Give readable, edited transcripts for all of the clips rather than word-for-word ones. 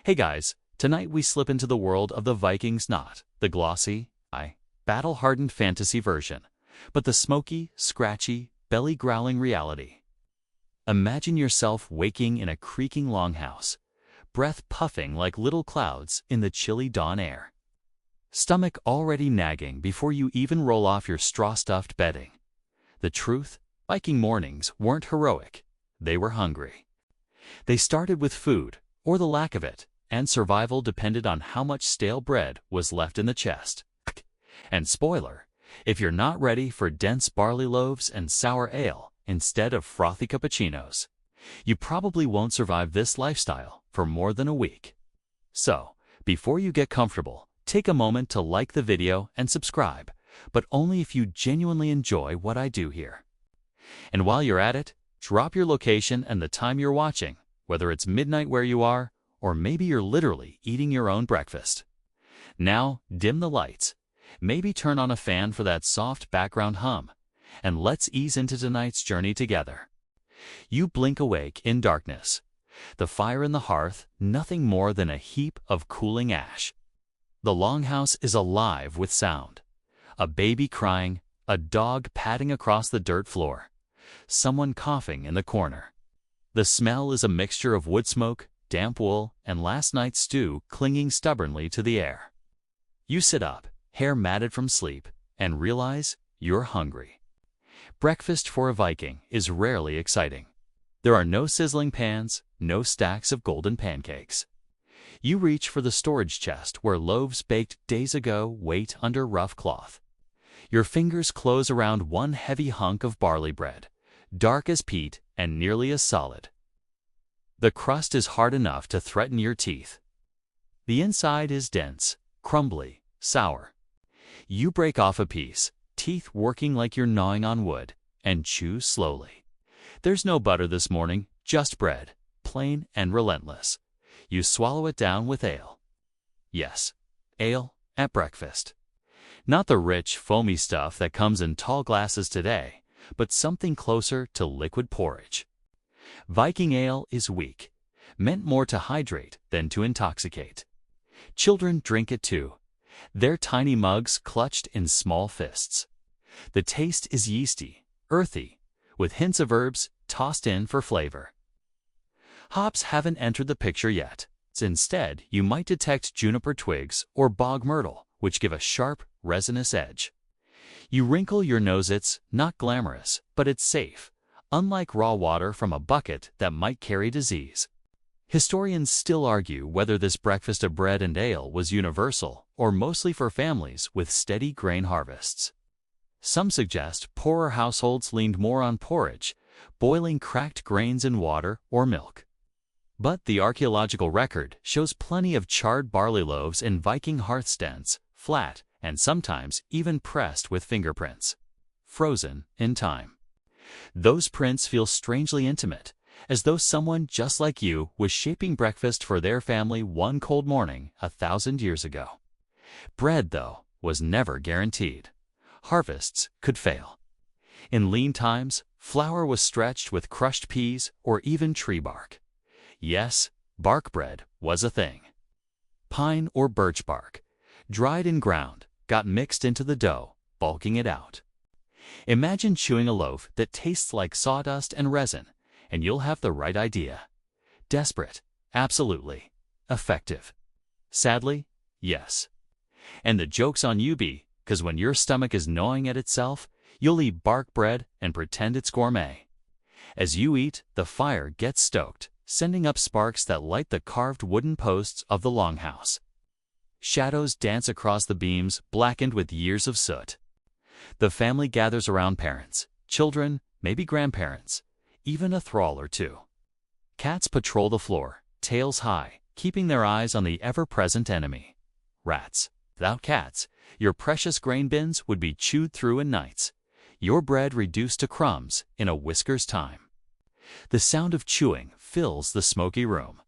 Hey guys, tonight we slip into the world of the Vikings, not the glossy, battle-hardened fantasy version, but the smoky, scratchy, belly-growling reality. Imagine yourself waking in a creaking longhouse, breath puffing like little clouds in the chilly dawn air. Stomach already nagging before you even roll off your straw-stuffed bedding. The truth? Viking mornings weren't heroic. They were hungry. They started with food, or the lack of it, and survival depended on how much stale bread was left in the chest. And spoiler, if you're not ready for dense barley loaves and sour ale instead of frothy cappuccinos, you probably won't survive this lifestyle for more than a week. So, before you get comfortable, take a moment to like the video and subscribe, but only if you genuinely enjoy what I do here. And while you're at it, drop your location and the time you're watching, whether it's midnight where you are, or maybe you're literally eating your own breakfast. Now, dim the lights. Maybe turn on a fan for that soft background hum, and let's ease into tonight's journey together. You blink awake in darkness. The fire in the hearth, nothing more than a heap of cooling ash. The longhouse is alive with sound. A baby crying, a dog padding across the dirt floor, someone coughing in the corner. The smell is a mixture of wood smoke, damp wool, and last night's stew clinging stubbornly to the air. You sit up, hair matted from sleep, and realize you're hungry. Breakfast for a Viking is rarely exciting. There are no sizzling pans, no stacks of golden pancakes. You reach for the storage chest where loaves baked days ago wait under rough cloth. Your fingers close around one heavy hunk of barley bread, dark as peat and nearly as solid. The crust is hard enough to threaten your teeth. The inside is dense, crumbly, sour. You break off a piece, teeth working like you're gnawing on wood, and chew slowly. There's no butter this morning, just bread, plain and relentless. You swallow it down with ale. Yes, ale at breakfast. Not the rich, foamy stuff that comes in tall glasses today, but something closer to liquid porridge. Viking ale is weak, meant more to hydrate than to intoxicate. Children drink it too, their tiny mugs clutched in small fists. The taste is yeasty, earthy, with hints of herbs tossed in for flavor. Hops haven't entered the picture yet. Instead, you might detect juniper twigs or bog myrtle, which give a sharp, resinous edge. You wrinkle your nose. It's not glamorous, but it's safe, unlike raw water from a bucket that might carry disease. Historians still argue whether this breakfast of bread and ale was universal or mostly for families with steady grain harvests. Some suggest poorer households leaned more on porridge, boiling cracked grains in water or milk. But the archaeological record shows plenty of charred barley loaves in Viking hearthstones, flat and sometimes even pressed with fingerprints, frozen in time. Those prints feel strangely intimate, as though someone just like you was shaping breakfast for their family one cold morning 1,000 years ago. Bread, though, was never guaranteed. Harvests could fail. In lean times, flour was stretched with crushed peas or even tree bark. Yes, bark bread was a thing. Pine or birch bark, dried and ground, got mixed into the dough, bulking it out. Imagine chewing a loaf that tastes like sawdust and resin, and you'll have the right idea. Desperate, absolutely. Effective. Sadly, yes. And the joke's on you, because when your stomach is gnawing at itself, you'll eat bark bread and pretend it's gourmet. As you eat, the fire gets stoked, sending up sparks that light the carved wooden posts of the longhouse. Shadows dance across the beams, blackened with years of soot. The family gathers around parents, children, maybe grandparents, even a thrall or two. Cats patrol the floor, tails high, keeping their eyes on the ever-present enemy. Rats. Without cats, your precious grain bins would be chewed through in nights, your bread reduced to crumbs in a whisker's time. The sound of chewing fills the smoky room.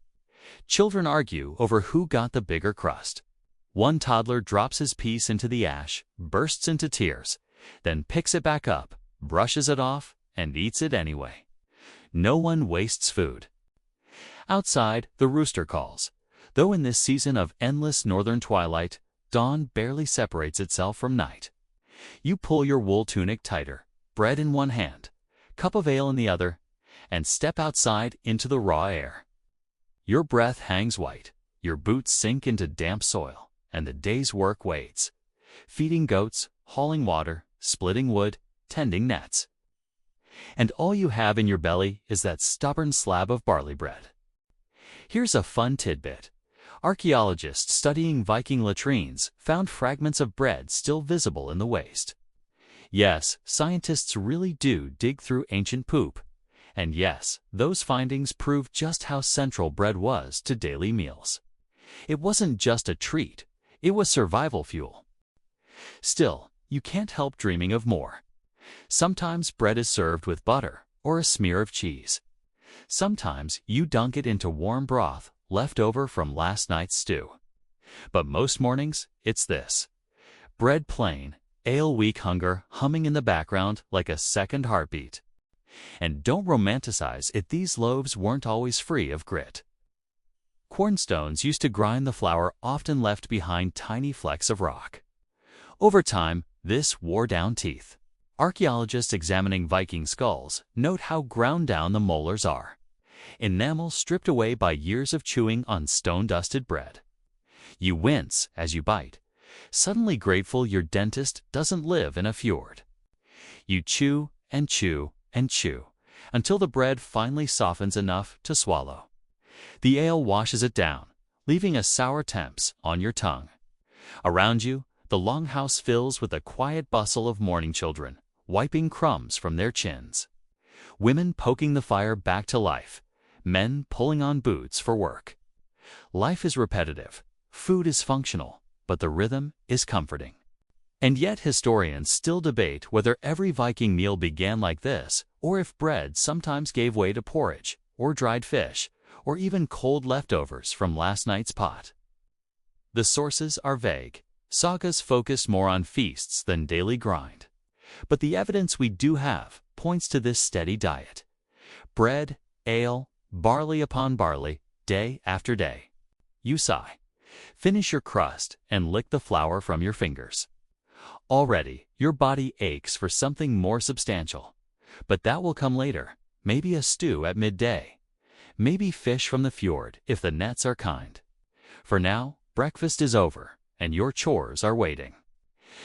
Children argue over who got the bigger crust. One toddler drops his piece into the ash, bursts into tears, then picks it back up, brushes it off, and eats it anyway. No one wastes food. Outside, the rooster calls. Though in this season of endless northern twilight, dawn barely separates itself from night. You pull your wool tunic tighter, bread in one hand, cup of ale in the other, and step outside into the raw air. Your breath hangs white, your boots sink into damp soil, and the day's work waits. Feeding goats, hauling water, splitting wood, tending nets. And all you have in your belly is that stubborn slab of barley bread. Here's a fun tidbit. Archaeologists studying Viking latrines found fragments of bread still visible in the waste. Yes, scientists really do dig through ancient poop. And yes, those findings prove just how central bread was to daily meals. It wasn't just a treat, it was survival fuel. Still, you can't help dreaming of more. Sometimes bread is served with butter or a smear of cheese. Sometimes you dunk it into warm broth left over from last night's stew. But most mornings, it's this. Bread plain, ale weak hunger humming in the background like a second heartbeat. And don't romanticize it, these loaves weren't always free of grit. Cornstones used to grind the flour, often left behind tiny flecks of rock. Over time, this wore down teeth. Archaeologists examining Viking skulls note how ground down the molars are. Enamel stripped away by years of chewing on stone-dusted bread. You wince as you bite, suddenly grateful your dentist doesn't live in a fjord. You chew and chew and chew until the bread finally softens enough to swallow. The ale washes it down, leaving a sour temps on your tongue. Around you, the longhouse fills with a quiet bustle of morning children, wiping crumbs from their chins. Women poking the fire back to life, men pulling on boots for work. Life is repetitive, food is functional, but the rhythm is comforting. And yet historians still debate whether every Viking meal began like this, or if bread sometimes gave way to porridge, or dried fish, or even cold leftovers from last night's pot. The sources are vague. Sagas focus more on feasts than daily grind. But the evidence we do have points to this steady diet. Bread, ale, barley upon barley, day after day. You sigh. Finish your crust and lick the flour from your fingers. Already, your body aches for something more substantial. But that will come later. Maybe a stew at midday. Maybe fish from the fjord if the nets are kind. For now, breakfast is over, and your chores are waiting.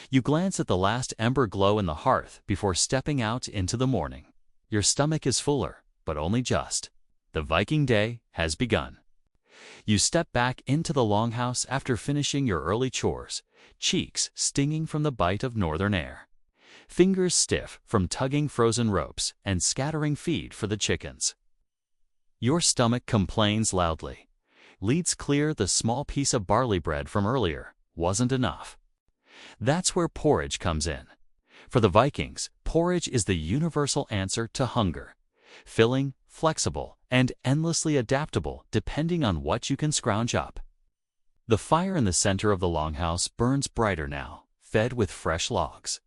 You glance at the last ember glow in the hearth before stepping out into the morning. Your stomach is fuller, but only just. The Viking day has begun. You step back into the longhouse after finishing your early chores, cheeks stinging from the bite of northern air. Fingers stiff from tugging frozen ropes and scattering feed for the chickens. Your stomach complains loudly. Leads clear the small piece of barley bread from earlier wasn't enough. That's where porridge comes in. For the Vikings, porridge is the universal answer to hunger. Filling, flexible, and endlessly adaptable depending on what you can scrounge up. The fire in the center of the longhouse burns brighter now, fed with fresh logs.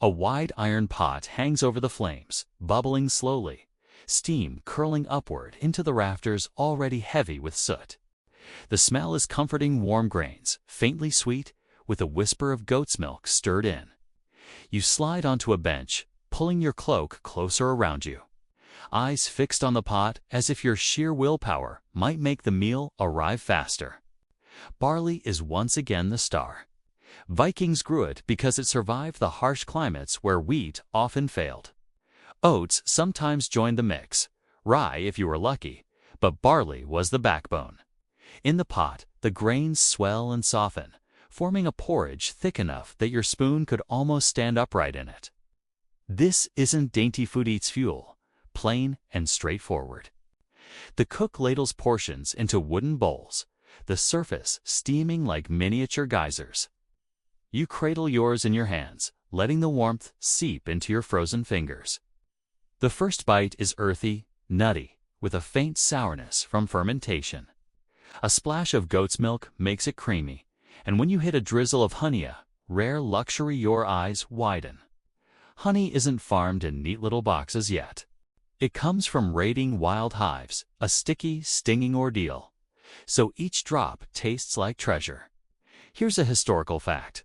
A wide iron pot hangs over the flames, bubbling slowly, steam curling upward into the rafters already heavy with soot. The smell is comforting warm grains, faintly sweet, with a whisper of goat's milk stirred in. You slide onto a bench, pulling your cloak closer around you. Eyes fixed on the pot as if your sheer willpower might make the meal arrive faster. Barley is once again the star. Vikings grew it because it survived the harsh climates where wheat often failed. Oats sometimes joined the mix, rye if you were lucky, but barley was the backbone. In the pot, the grains swell and soften, forming a porridge thick enough that your spoon could almost stand upright in it. This isn't dainty food eats fuel, plain and straightforward. The cook ladles portions into wooden bowls, the surface steaming like miniature geysers. You cradle yours in your hands, letting the warmth seep into your frozen fingers. The first bite is earthy, nutty, with a faint sourness from fermentation. A splash of goat's milk makes it creamy, and when you hit a drizzle of honey, a rare luxury, your eyes widen. Honey isn't farmed in neat little boxes yet. It comes from raiding wild hives, a sticky, stinging ordeal. so each drop tastes like treasure. Here's a historical fact.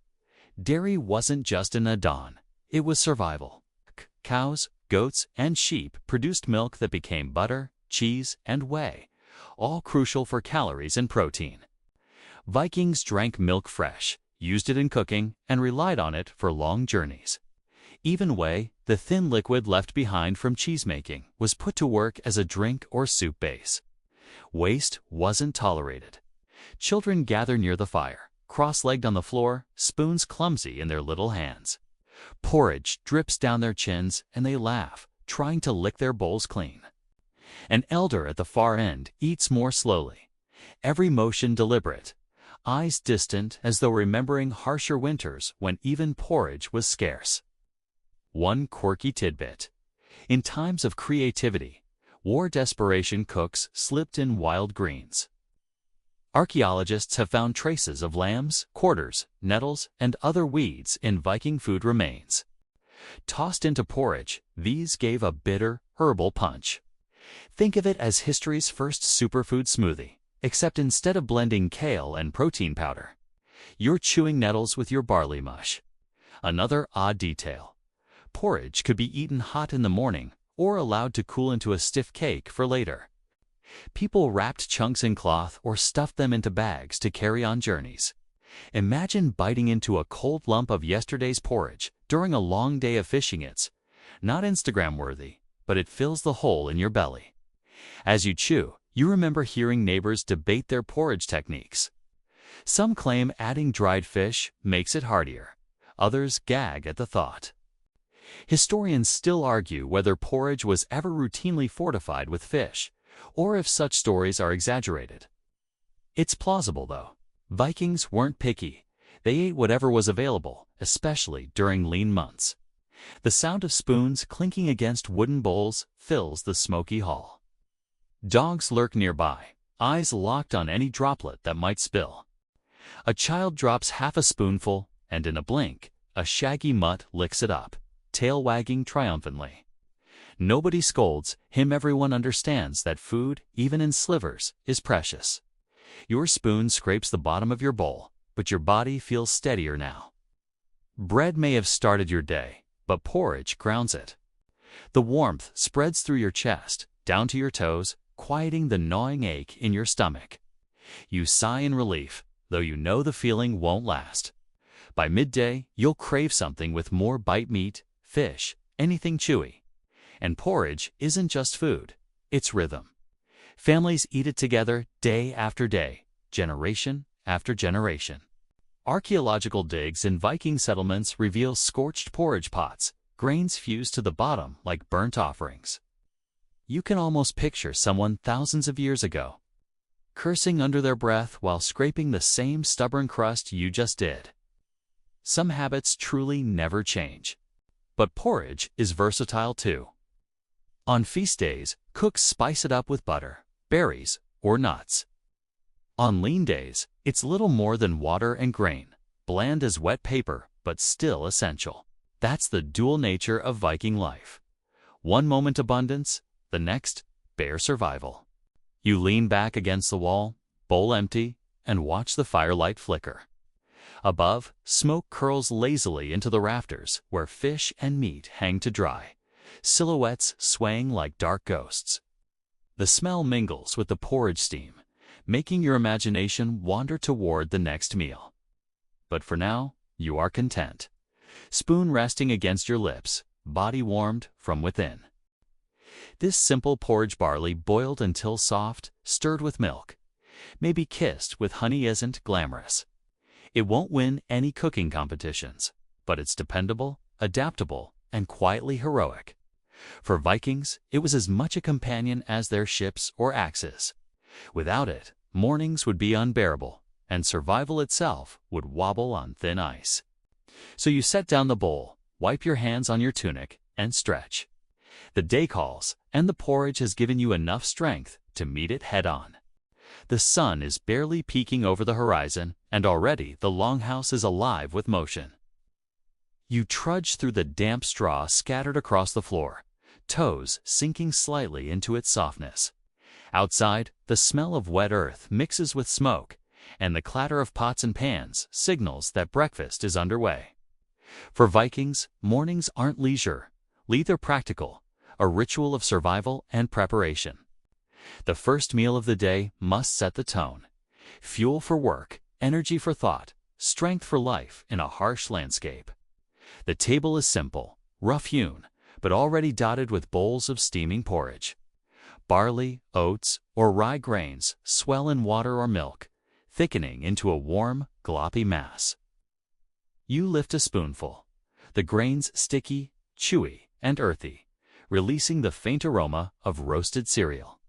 Dairy wasn't just an add-on, it was survival. Cows, goats, and sheep produced milk that became butter, cheese, and whey, all crucial for calories and protein. Vikings drank milk fresh, used it in cooking, and relied on it for long journeys. Even whey, the thin liquid left behind from cheesemaking, was put to work as a drink or soup base. Waste wasn't tolerated. Children gather near the fire, cross-legged on the floor, spoons clumsy in their little hands. Porridge drips down their chins and they laugh, trying to lick their bowls clean. An elder at the far end eats more slowly, every motion deliberate, eyes distant as though remembering harsher winters when even porridge was scarce. One quirky tidbit. In times of creativity, war desperation cooks slipped in wild greens. Archaeologists have found traces of lambs, quarters, nettles, and other weeds in Viking food remains. Tossed into porridge, these gave a bitter, herbal punch. Think of it as history's first superfood smoothie, except instead of blending kale and protein powder, you're chewing nettles with your barley mush. Another odd detail. Porridge could be eaten hot in the morning or allowed to cool into a stiff cake for later. People wrapped chunks in cloth or stuffed them into bags to carry on journeys. Imagine biting into a cold lump of yesterday's porridge during a long day of fishing. It's not Instagram-worthy, but it fills the hole in your belly. As you chew, you remember hearing neighbors debate their porridge techniques. Some claim adding dried fish makes it heartier. Others gag at the thought. Historians still argue whether porridge was ever routinely fortified with fish, or if such stories are exaggerated. It's plausible, though. Vikings weren't picky. They ate whatever was available, especially during lean months. The sound of spoons clinking against wooden bowls fills the smoky hall. Dogs lurk nearby, eyes locked on any droplet that might spill. A child drops half a spoonful, and in a blink, a shaggy mutt licks it up, tail wagging triumphantly. Nobody scolds him. Everyone understands that food, even in slivers, is precious. Your spoon scrapes the bottom of your bowl, but your body feels steadier now. Bread may have started your day, but porridge grounds it. The warmth spreads through your chest, down to your toes, quieting the gnawing ache in your stomach. You sigh in relief, though you know the feeling won't last. By midday, you'll crave something with more bite: meat, fish, anything chewy. And porridge isn't just food, it's rhythm. Families eat it together day after day, generation after generation. Archaeological digs in Viking settlements reveal scorched porridge pots, grains fused to the bottom like burnt offerings. You can almost picture someone thousands of years ago, cursing under their breath while scraping the same stubborn crust you just did. Some habits truly never change. But porridge is versatile too. On feast days, cooks spice it up with butter, berries, or nuts. On lean days, it's little more than water and grain, bland as wet paper, but still essential. That's the dual nature of Viking life. One moment abundance, the next bare survival. You lean back against the wall, bowl empty, and watch the firelight flicker. Above, smoke curls lazily into the rafters where fish and meat hang to dry, silhouettes swaying like dark ghosts. The smell mingles with the porridge steam, making your imagination wander toward the next meal. But for now, you are content. Spoon resting against your lips, body warmed from within. This simple porridge, barley boiled until soft, stirred with milk, maybe kissed with honey, isn't glamorous. It won't win any cooking competitions, but it's dependable, adaptable, and quietly heroic. For Vikings, it was as much a companion as their ships or axes. Without it, mornings would be unbearable, and survival itself would wobble on thin ice. So you set down the bowl, wipe your hands on your tunic, and stretch. The day calls, and the porridge has given you enough strength to meet it head-on. The sun is barely peeking over the horizon, and already the longhouse is alive with motion. You trudge through the damp straw scattered across the floor, toes sinking slightly into its softness. Outside, the smell of wet earth mixes with smoke, and the clatter of pots and pans signals that breakfast is underway. For Vikings, mornings aren't leisure, they're practical, a ritual of survival and preparation. The first meal of the day must set the tone. Fuel for work, energy for thought, strength for life in a harsh landscape. The table is simple, rough-hewn, but already dotted with bowls of steaming porridge. Barley, oats, or rye grains swell in water or milk, thickening into a warm, gloppy mass. You lift a spoonful, the grains sticky, chewy, and earthy, releasing the faint aroma of roasted cereal.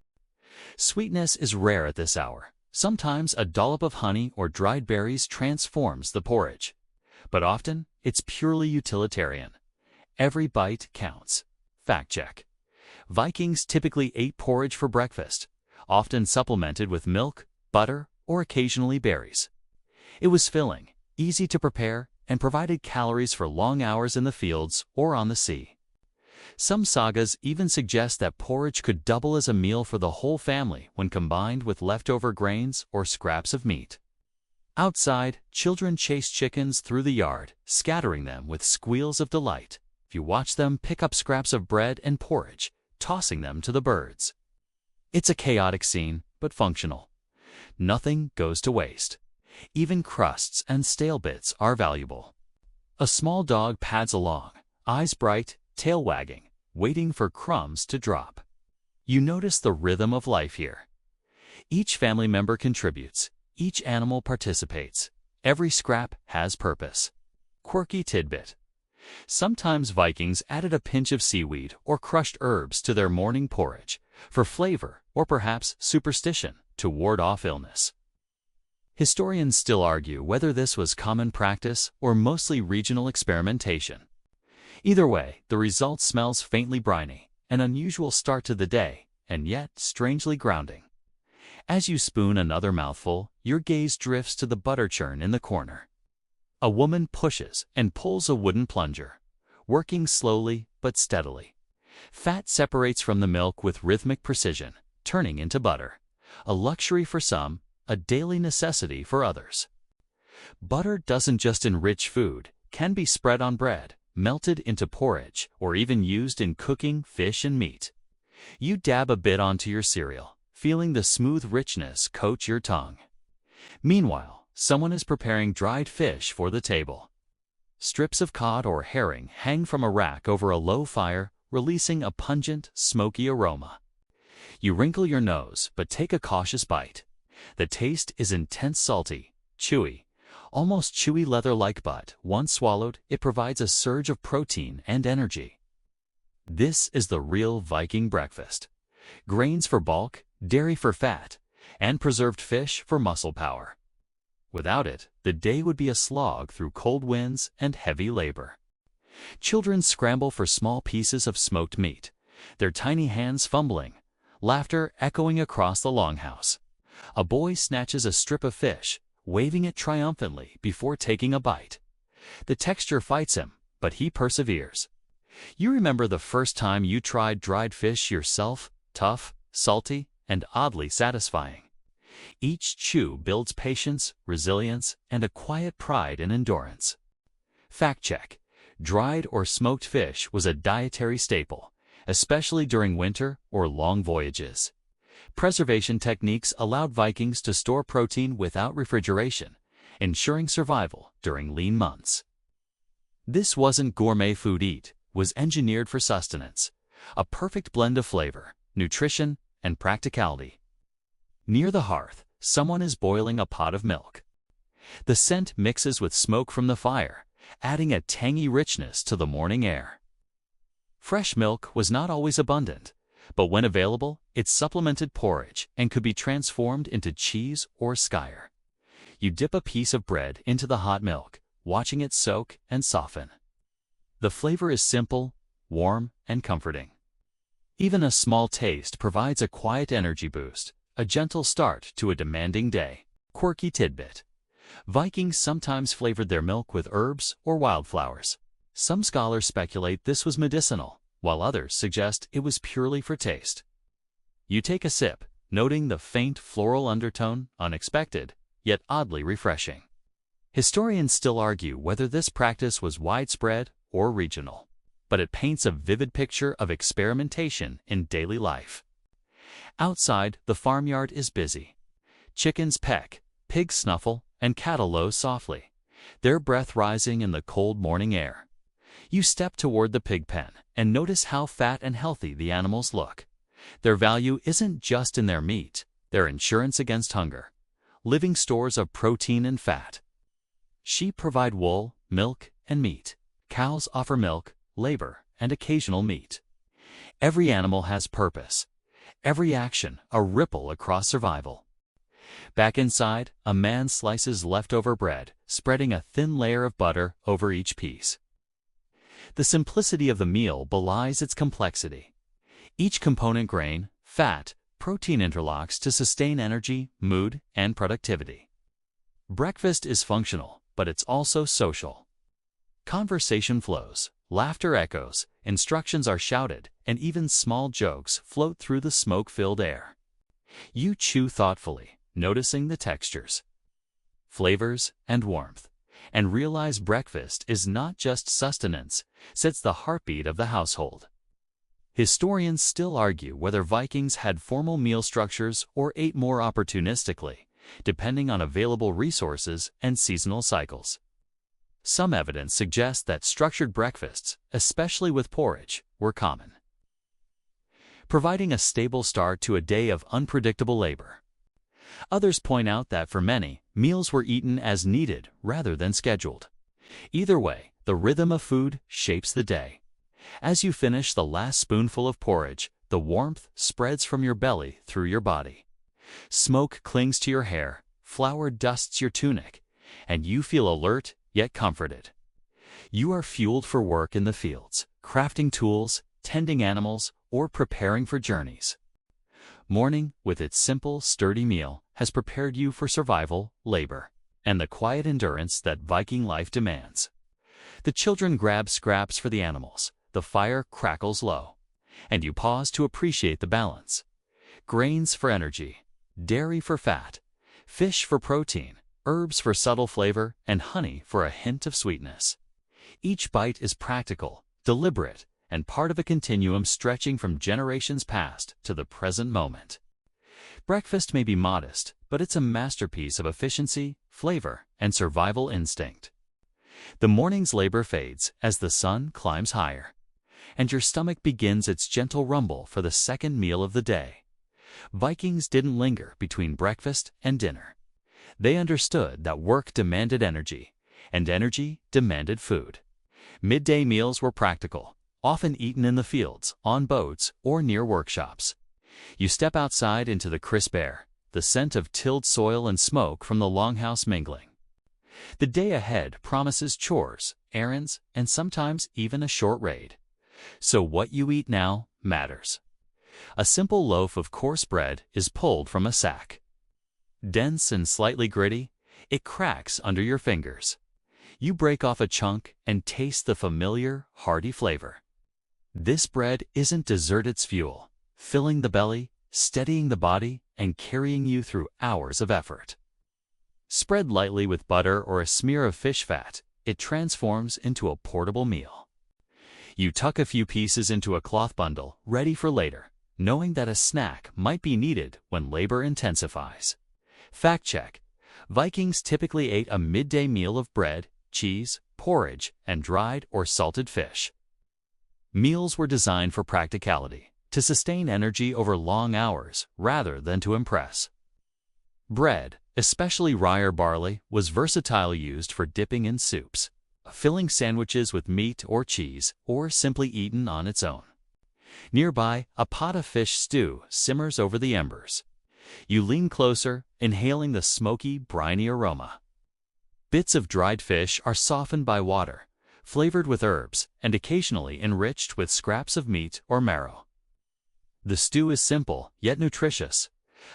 Sweetness is rare at this hour. Sometimes a dollop of honey or dried berries transforms the porridge. But often, it's purely utilitarian. Every bite counts. Fact check. Vikings typically ate porridge for breakfast, often supplemented with milk, butter, or occasionally berries. It was filling, easy to prepare, and provided calories for long hours in the fields or on the sea. Some sagas even suggest that porridge could double as a meal for the whole family when combined with leftover grains or scraps of meat. Outside, children chase chickens through the yard, scattering them with squeals of delight. If you watch them pick up scraps of bread and porridge, tossing them to the birds. It's a chaotic scene, but functional. Nothing goes to waste. Even crusts and stale bits are valuable. A small dog pads along, eyes bright, tail wagging, waiting for crumbs to drop. You notice the rhythm of life here. Each family member contributes, each animal participates, every scrap has purpose. Quirky tidbit. Sometimes Vikings added a pinch of seaweed or crushed herbs to their morning porridge, for flavor or perhaps superstition to ward off illness. Historians still argue whether this was common practice or mostly regional experimentation. Either way, the result smells faintly briny, an unusual start to the day, and yet strangely grounding. As you spoon another mouthful, your gaze drifts to the butter churn in the corner. A woman pushes and pulls a wooden plunger, working slowly but steadily. Fat separates from the milk with rhythmic precision, turning into butter, a luxury for some, a daily necessity for others. Butter doesn't just enrich food, can be spread on bread, melted into porridge, or even used in cooking fish and meat. You dab a bit onto your cereal, feeling the smooth richness coat your tongue. Meanwhile, someone is preparing dried fish for the table. Strips of cod or herring hang from a rack over a low fire, releasing a pungent, smoky aroma. You wrinkle your nose, but take a cautious bite. The taste is intense, salty, chewy, almost chewy leather-like, but once swallowed, it provides a surge of protein and energy. This is the real Viking breakfast. Grains for bulk, dairy for fat, and preserved fish for muscle power. Without it, the day would be a slog through cold winds and heavy labor. Children scramble for small pieces of smoked meat, their tiny hands fumbling, laughter echoing across the longhouse. A boy snatches a strip of fish, waving it triumphantly before taking a bite. The texture fights him, but he perseveres. You remember the first time you tried dried fish yourself, tough, salty, and oddly satisfying. Each chew builds patience, resilience, and a quiet pride in endurance. Fact check. Dried or smoked fish was a dietary staple, especially during winter or long voyages. Preservation techniques allowed Vikings to store protein without refrigeration, ensuring survival during lean months. This wasn't gourmet food. It was engineered for sustenance, a perfect blend of flavor, nutrition, and practicality. Near the hearth, someone is boiling a pot of milk. The scent mixes with smoke from the fire, adding a tangy richness to the morning air. Fresh milk was not always abundant, but when available, it supplemented porridge and could be transformed into cheese or skyr. You dip a piece of bread into the hot milk, watching it soak and soften. The flavor is simple, warm, and comforting. Even a small taste provides a quiet energy boost, a gentle start to a demanding day. Quirky tidbit. Vikings sometimes flavored their milk with herbs or wildflowers. Some scholars speculate this was medicinal, while others suggest it was purely for taste. You take a sip, noting the faint floral undertone, unexpected, yet oddly refreshing. Historians still argue whether this practice was widespread or regional, but it paints a vivid picture of experimentation in daily life. Outside, the farmyard is busy. Chickens peck, pigs snuffle, and cattle low softly, their breath rising in the cold morning air. You step toward the pig pen and notice how fat and healthy the animals look. Their value isn't just in their meat, their insurance against hunger, living stores of protein and fat. Sheep provide wool, milk, and meat. Cows offer milk, labor, and occasional meat. Every animal has purpose. Every action a ripple across survival. Back inside, a man slices leftover bread, spreading a thin layer of butter over each piece. The simplicity of the meal belies its complexity. Each component grain, fat, protein interlocks to sustain energy, mood, and productivity. Breakfast is functional, but it's also social. Conversation flows, laughter echoes, instructions are shouted, and even small jokes float through the smoke-filled air. You chew thoughtfully, noticing the textures, flavors, and warmth, and realize breakfast is not just sustenance, it's the heartbeat of the household. Historians still argue whether Vikings had formal meal structures or ate more opportunistically, depending on available resources and seasonal cycles. Some evidence suggests that structured breakfasts, especially with porridge, were common, providing a stable start to a day of unpredictable labor. Others point out that for many, meals were eaten as needed rather than scheduled. Either way, the rhythm of food shapes the day. As you finish the last spoonful of porridge, the warmth spreads from your belly through your body. Smoke clings to your hair, flour dusts your tunic, and you feel alert yet comforted. You are fueled for work in the fields, crafting tools, tending animals, or preparing for journeys. Morning, with its simple, sturdy meal, has prepared you for survival, labor, and the quiet endurance that Viking life demands. The children grab scraps for the animals, the fire crackles low, and you pause to appreciate the balance. Grains for energy, dairy for fat, fish for protein, herbs for subtle flavor, and honey for a hint of sweetness. Each bite is practical, deliberate, and part of a continuum stretching from generations past to the present moment. Breakfast may be modest, but it's a masterpiece of efficiency, flavor, and survival instinct. The morning's labor fades as the sun climbs higher, and your stomach begins its gentle rumble for the second meal of the day. Vikings didn't linger between breakfast and dinner. They understood that work demanded energy, and energy demanded food. Midday meals were practical, often eaten in the fields, on boats, or near workshops. You step outside into the crisp air, the scent of tilled soil and smoke from the longhouse mingling. The day ahead promises chores, errands, and sometimes even a short raid. So what you eat now matters. A simple loaf of coarse bread is pulled from a sack. Dense and slightly gritty, it cracks under your fingers. You break off a chunk and taste the familiar, hearty flavor. This bread isn't dessert, it's fuel, filling the belly, steadying the body, and carrying you through hours of effort. Spread lightly with butter or a smear of fish fat, it transforms into a portable meal. You tuck a few pieces into a cloth bundle, ready for later, knowing that a snack might be needed when labor intensifies. Fact check: Vikings typically ate a midday meal of bread, cheese, porridge, and dried or salted fish. Meals were designed for practicality, to sustain energy over long hours rather than to impress. Bread, especially rye or barley, was versatile, used for dipping in soups, filling sandwiches with meat or cheese, or simply eaten on its own. Nearby, a pot of fish stew simmers over the embers. You lean closer, inhaling the smoky, briny aroma. Bits of dried fish are softened by water, flavored with herbs, and occasionally enriched with scraps of meat or marrow. The stew is simple, yet nutritious,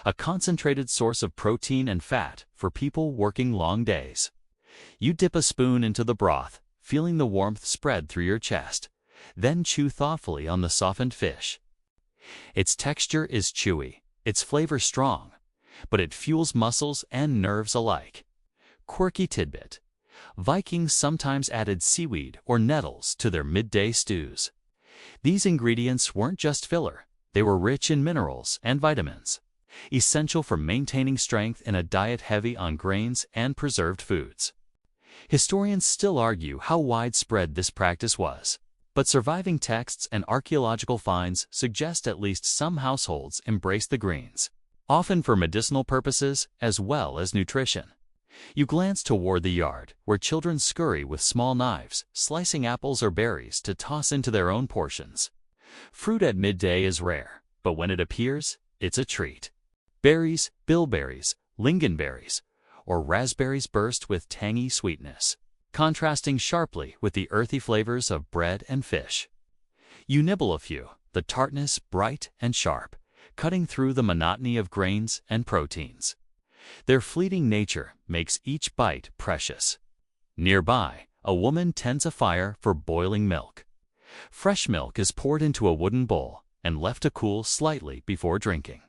a concentrated source of protein and fat for people working long days. You dip a spoon into the broth, feeling the warmth spread through your chest, then chew thoughtfully on the softened fish. Its texture is chewy, Its flavor strong, but it fuels muscles and nerves alike. Quirky tidbit: Vikings sometimes added seaweed or nettles to their midday stews. These ingredients weren't just filler, they were rich in minerals and vitamins, essential for maintaining strength in a diet heavy on grains and preserved foods. Historians still argue how widespread this practice was, but surviving texts and archaeological finds suggest at least some households embraced the greens, often for medicinal purposes as well as nutrition. You glance toward the yard, where children scurry with small knives, slicing apples or berries to toss into their own portions. Fruit at midday is rare, but when it appears, it's a treat. Berries, bilberries, lingonberries, or raspberries burst with tangy sweetness, contrasting sharply with the earthy flavors of bread and fish. You nibble a few, the tartness bright and sharp, cutting through the monotony of grains and proteins. Their fleeting nature makes each bite precious. Nearby, a woman tends a fire for boiling milk. Fresh milk is poured into a wooden bowl and left to cool slightly before drinking.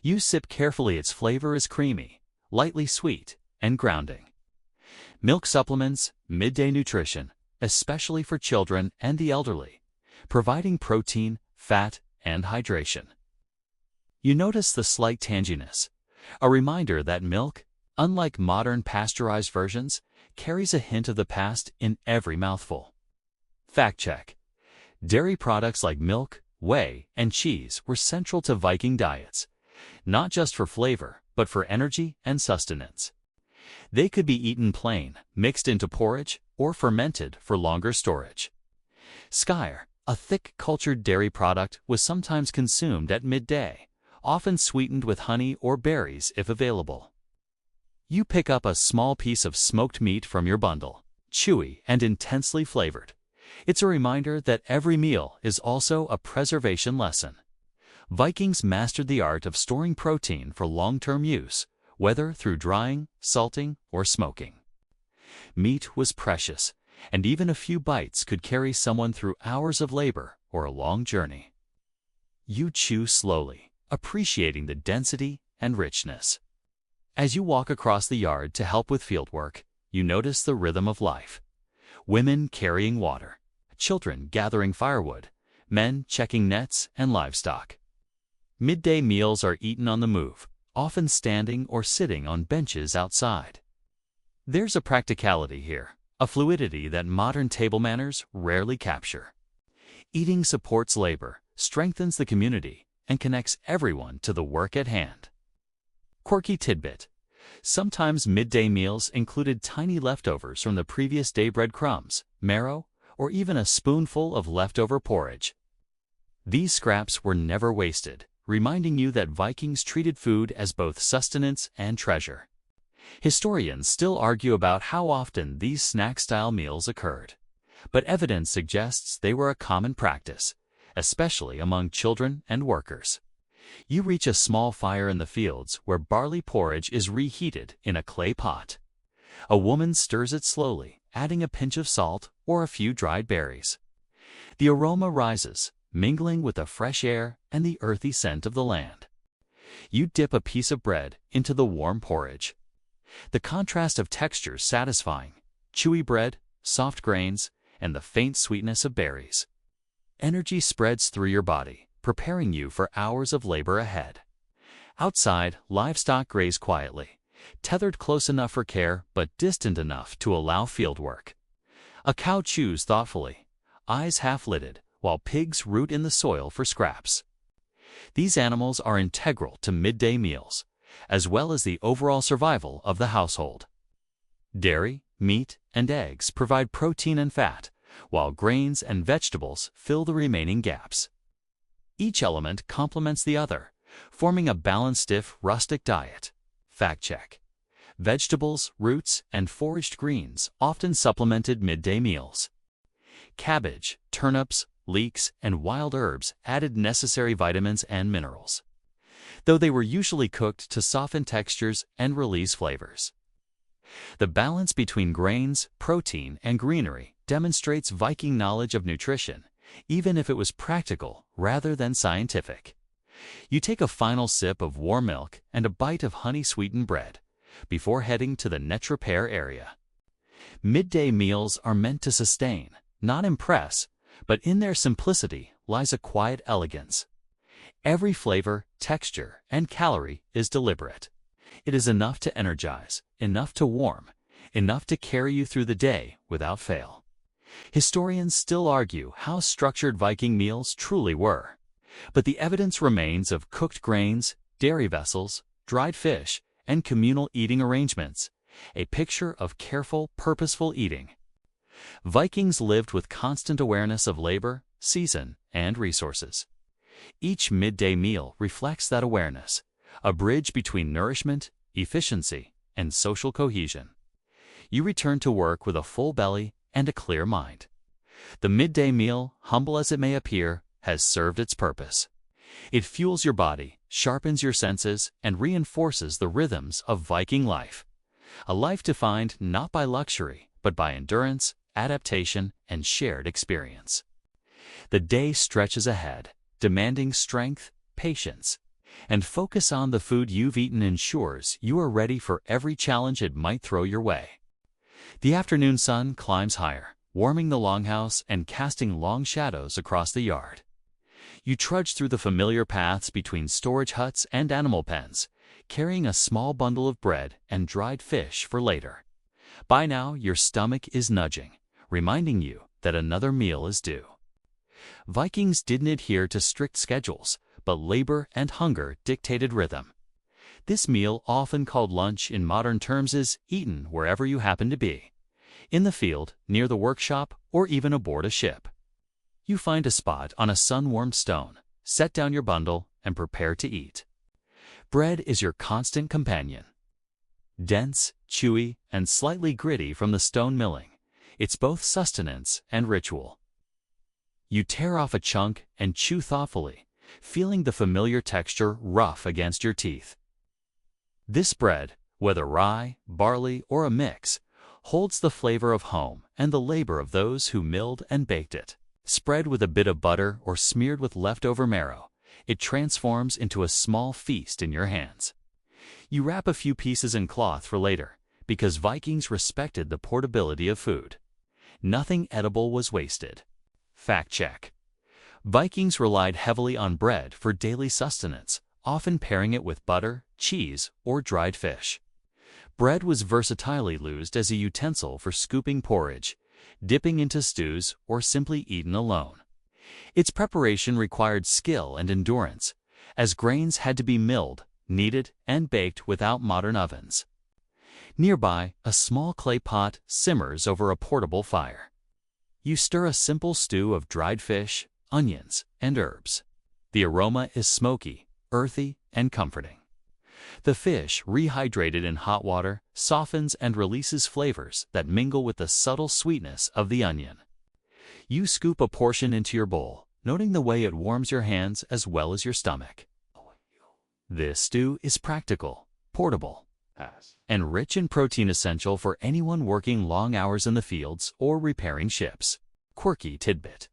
You sip carefully. Its flavor is creamy, lightly sweet, and grounding. Milk supplements midday nutrition, especially for children and the elderly, providing protein, fat, and hydration. You notice the slight tanginess, a reminder that milk, unlike modern pasteurized versions, carries a hint of the past in every mouthful. Fact check: dairy products like milk, whey, and cheese were central to Viking diets, not just for flavor, but for energy and sustenance. They could be eaten plain, mixed into porridge, or fermented for longer storage. Skyr, a thick cultured dairy product, was sometimes consumed at midday, often sweetened with honey or berries if available. You pick up a small piece of smoked meat from your bundle, chewy and intensely flavored. It's a reminder that every meal is also a preservation lesson. Vikings mastered the art of storing protein for long-term use, whether through drying, salting, or smoking. Meat was precious, and even a few bites could carry someone through hours of labor or a long journey. You chew slowly, appreciating the density and richness. As you walk across the yard to help with fieldwork, you notice the rhythm of life. Women carrying water, children gathering firewood, men checking nets and livestock. Midday meals are eaten on the move, often standing or sitting on benches outside. There's a practicality here, a fluidity that modern table manners rarely capture. Eating supports labor, strengthens the community, and connects everyone to the work at hand. Quirky tidbit: sometimes midday meals included tiny leftovers from the previous day: breadcrumbs, marrow, or even a spoonful of leftover porridge. These scraps were never wasted, reminding you that Vikings treated food as both sustenance and treasure. Historians still argue about how often these snack-style meals occurred, but evidence suggests they were a common practice, especially among children and workers. You reach a small fire in the fields where barley porridge is reheated in a clay pot. A woman stirs it slowly, adding a pinch of salt or a few dried berries. The aroma rises, mingling with the fresh air and the earthy scent of the land. You dip a piece of bread into the warm porridge. The contrast of textures satisfying: chewy bread, soft grains, and the faint sweetness of berries. Energy spreads through your body, preparing you for hours of labor ahead. Outside, livestock graze quietly, tethered close enough for care but distant enough to allow fieldwork. A cow chews thoughtfully, eyes half-lidded, while pigs root in the soil for scraps. These animals are integral to midday meals, as well as the overall survival of the household. Dairy, meat, and eggs provide protein and fat, while grains and vegetables fill the remaining gaps. Each element complements the other, forming a balanced, stiff, rustic diet. Fact check: vegetables, roots, and foraged greens often supplemented midday meals. Cabbage, turnips, leeks, and wild herbs added necessary vitamins and minerals, though they were usually cooked to soften textures and release flavors. The balance between grains, protein, and greenery demonstrates Viking knowledge of nutrition, even if it was practical rather than scientific. You take a final sip of warm milk and a bite of honey-sweetened bread before heading to the net-repair area. Midday meals are meant to sustain, not impress, but in their simplicity lies a quiet elegance. Every flavor, texture, and calorie is deliberate. It is enough to energize, enough to warm, enough to carry you through the day without fail. Historians still argue how structured Viking meals truly were, but the evidence remains of cooked grains, dairy vessels, dried fish, and communal eating arrangements, a picture of careful, purposeful eating. Vikings lived with constant awareness of labor, season, and resources. Each midday meal reflects that awareness, a bridge between nourishment, efficiency, and social cohesion. You return to work with a full belly and a clear mind. The midday meal, humble as it may appear, has served its purpose. It fuels your body, sharpens your senses, and reinforces the rhythms of Viking life. A life defined not by luxury, but by endurance, adaptation, and shared experience. The day stretches ahead, demanding strength, patience, and focus on the food you've eaten ensures you are ready for every challenge it might throw your way. The afternoon sun climbs higher, warming the longhouse and casting long shadows across the yard. You trudge through the familiar paths between storage huts and animal pens, carrying a small bundle of bread and dried fish for later. By now, your stomach is nudging, reminding you that another meal is due. Vikings didn't adhere to strict schedules, but labor and hunger dictated rhythm. This meal, often called lunch in modern terms, is eaten wherever you happen to be, in the field, near the workshop, or even aboard a ship. You find a spot on a sun-warmed stone, set down your bundle, and prepare to eat. Bread is your constant companion. Dense, chewy, and slightly gritty from the stone milling, it's both sustenance and ritual. You tear off a chunk and chew thoughtfully, feeling the familiar texture rough against your teeth. This bread, whether rye, barley, or a mix, holds the flavor of home and the labor of those who milled and baked it. Spread with a bit of butter or smeared with leftover marrow, it transforms into a small feast in your hands. You wrap a few pieces in cloth for later, because Vikings respected the portability of food. Nothing edible was wasted. Fact check. Vikings relied heavily on bread for daily sustenance, often pairing it with butter, cheese, or dried fish. Bread was versatilely used as a utensil for scooping porridge, dipping into stews, or simply eaten alone. Its preparation required skill and endurance, as grains had to be milled, kneaded, and baked without modern ovens. Nearby, a small clay pot simmers over a portable fire. You stir a simple stew of dried fish, onions, and herbs. The aroma is smoky, earthy, and comforting. The fish, rehydrated in hot water, softens and releases flavors that mingle with the subtle sweetness of the onion. You scoop a portion into your bowl, noting the way it warms your hands as well as your stomach. This stew is practical, portable, and rich in protein essential for anyone working long hours in the fields or repairing ships. Quirky tidbit.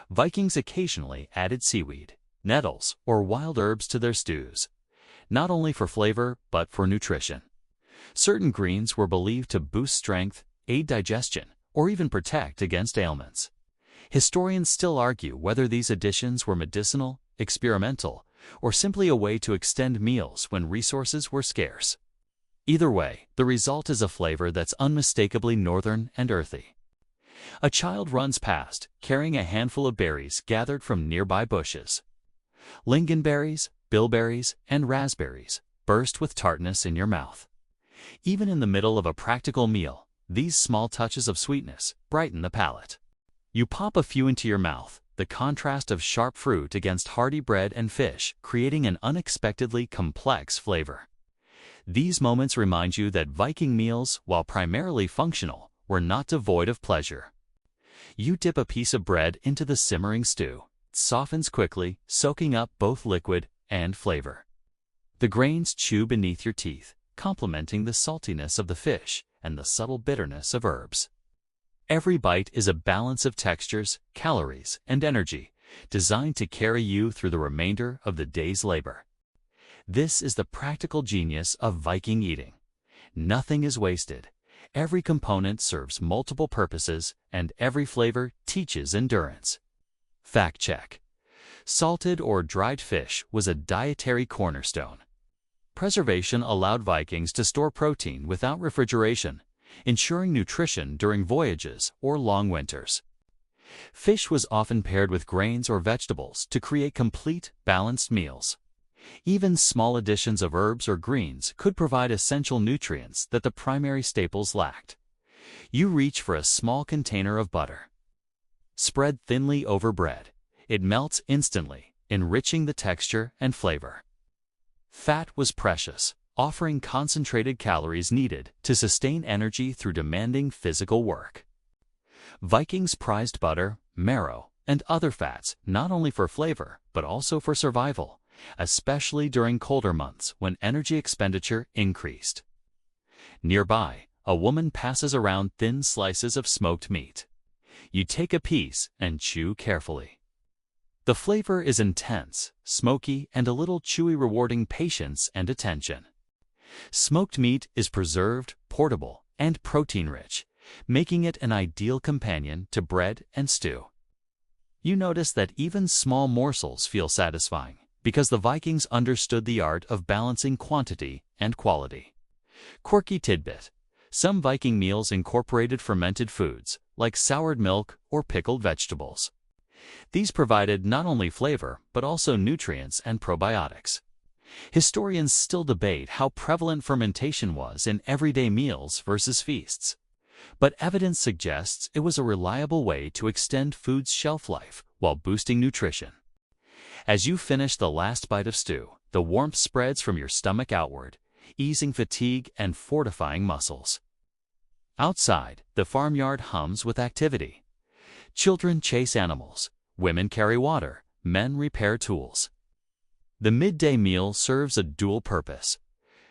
Vikings occasionally added seaweed, nettles, or wild herbs to their stews, not only for flavor but for nutrition. Certain greens were believed to boost strength, aid digestion, or even protect against ailments. Historians still argue whether these additions were medicinal, experimental, or simply a way to extend meals when resources were scarce. Either way, the result is a flavor that's unmistakably northern and earthy. A child runs past, carrying a handful of berries gathered from nearby bushes. Lingonberries, bilberries, and raspberries burst with tartness in your mouth. Even in the middle of a practical meal, these small touches of sweetness brighten the palate. You pop a few into your mouth, the contrast of sharp fruit against hearty bread and fish creating an unexpectedly complex flavor. These moments remind you that Viking meals, while primarily functional, were not devoid of pleasure. You dip a piece of bread into the simmering stew. It softens quickly, soaking up both liquid and flavor. The grains chew beneath your teeth, complementing the saltiness of the fish and the subtle bitterness of herbs. Every bite is a balance of textures, calories, and energy, designed to carry you through the remainder of the day's labor. This is the practical genius of Viking eating. Nothing is wasted. Every component serves multiple purposes, and every flavor teaches endurance. Fact check. Salted or dried fish was a dietary cornerstone. Preservation allowed Vikings to store protein without refrigeration, ensuring nutrition during voyages or long winters. Fish was often paired with grains or vegetables to create complete, balanced meals. Even small additions of herbs or greens could provide essential nutrients that the primary staples lacked. You reach for a small container of butter. Spread thinly over bread. It melts instantly, enriching the texture and flavor. Fat was precious, offering concentrated calories needed to sustain energy through demanding physical work. Vikings prized butter, marrow, and other fats not only for flavor but also for survival, especially during colder months when energy expenditure increased. Nearby, a woman passes around thin slices of smoked meat. You take a piece and chew carefully. The flavor is intense, smoky, and a little chewy, rewarding patience and attention. Smoked meat is preserved, portable, and protein-rich, making it an ideal companion to bread and stew. You notice that even small morsels feel satisfying, because the Vikings understood the art of balancing quantity and quality. Quirky tidbit. Some Viking meals incorporated fermented foods, like soured milk or pickled vegetables. These provided not only flavor, but also nutrients and probiotics. Historians still debate how prevalent fermentation was in everyday meals versus feasts. But evidence suggests it was a reliable way to extend food's shelf life while boosting nutrition. As you finish the last bite of stew, the warmth spreads from your stomach outward, easing fatigue and fortifying muscles. Outside, the farmyard hums with activity. Children chase animals, women carry water, men repair tools. The midday meal serves a dual purpose,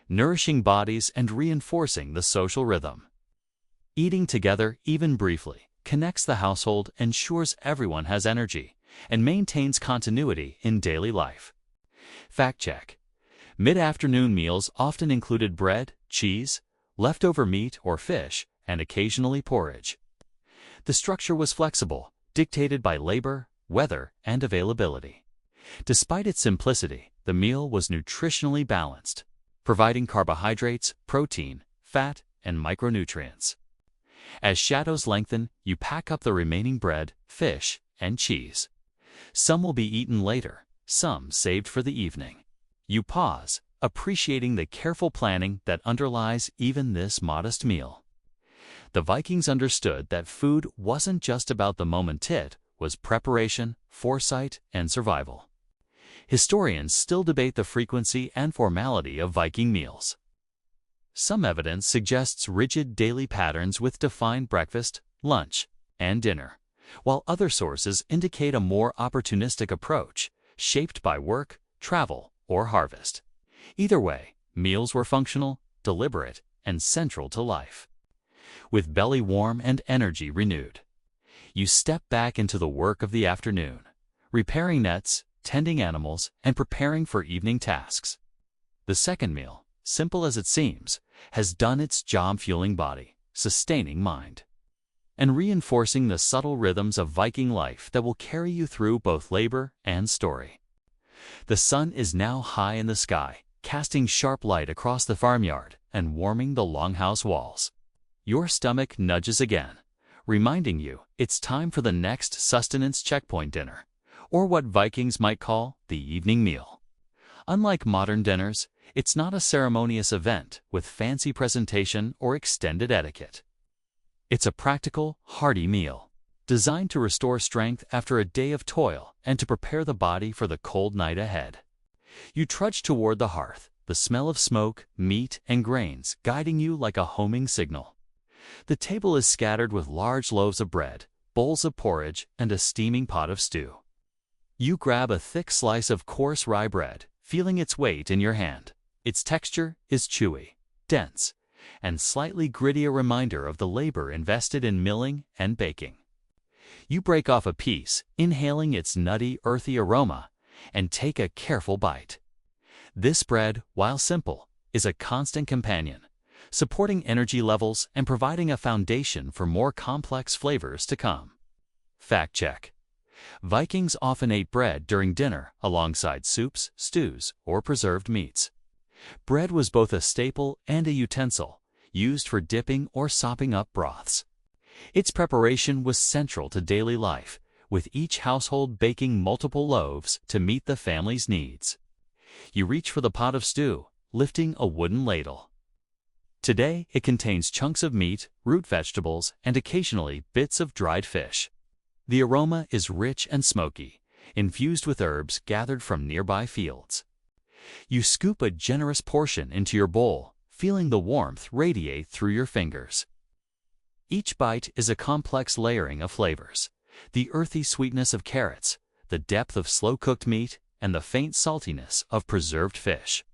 nourishing bodies and reinforcing the social rhythm. Eating together, even briefly, connects the household, ensures everyone has energy, and maintains continuity in daily life. Fact check. Mid-afternoon meals often included bread, cheese, leftover meat or fish, and occasionally porridge. The structure was flexible, dictated by labor, weather, and availability. Despite its simplicity, the meal was nutritionally balanced, providing carbohydrates, protein, fat, and micronutrients. As shadows lengthen, you pack up the remaining bread, fish, and cheese. Some will be eaten later, some saved for the evening. You pause, appreciating the careful planning that underlies even this modest meal. The Vikings understood that food wasn't just about the moment, it was preparation, foresight, and survival. Historians still debate the frequency and formality of Viking meals. Some evidence suggests rigid daily patterns with defined breakfast, lunch, and dinner, while other sources indicate a more opportunistic approach, shaped by work, travel, or harvest. Either way, meals were functional, deliberate, and central to life. With belly warm and energy renewed, you step back into the work of the afternoon, repairing nets, tending animals, and preparing for evening tasks. The second meal, simple as it seems, has done its job, fueling body, sustaining mind, and reinforcing the subtle rhythms of Viking life that will carry you through both labor and story. The sun is now high in the sky, casting sharp light across the farmyard and warming the longhouse walls. Your stomach nudges again, reminding you it's time for the next sustenance checkpoint dinner, or what Vikings might call the evening meal. Unlike modern dinners, it's not a ceremonious event with fancy presentation or extended etiquette. It's a practical, hearty meal, designed to restore strength after a day of toil and to prepare the body for the cold night ahead. You trudge toward the hearth, the smell of smoke, meat, and grains guiding you like a homing signal. The table is scattered with large loaves of bread, bowls of porridge, and a steaming pot of stew. You grab a thick slice of coarse rye bread, feeling its weight in your hand. Its texture is chewy, dense, and slightly gritty, a reminder of the labor invested in milling and baking. You break off a piece, inhaling its nutty, earthy aroma, and take a careful bite. This bread, while simple, is a constant companion, supporting energy levels and providing a foundation for more complex flavors to come. Fact check. Vikings often ate bread during dinner alongside soups, stews, or preserved meats. Bread was both a staple and a utensil, used for dipping or sopping up broths. Its preparation was central to daily life, with each household baking multiple loaves to meet the family's needs. You reach for the pot of stew, lifting a wooden ladle. Today, it contains chunks of meat, root vegetables, and occasionally bits of dried fish. The aroma is rich and smoky, infused with herbs gathered from nearby fields. You scoop a generous portion into your bowl, feeling the warmth radiate through your fingers. Each bite is a complex layering of flavors: the earthy sweetness of carrots, the depth of slow-cooked meat, and the faint saltiness of preserved fish.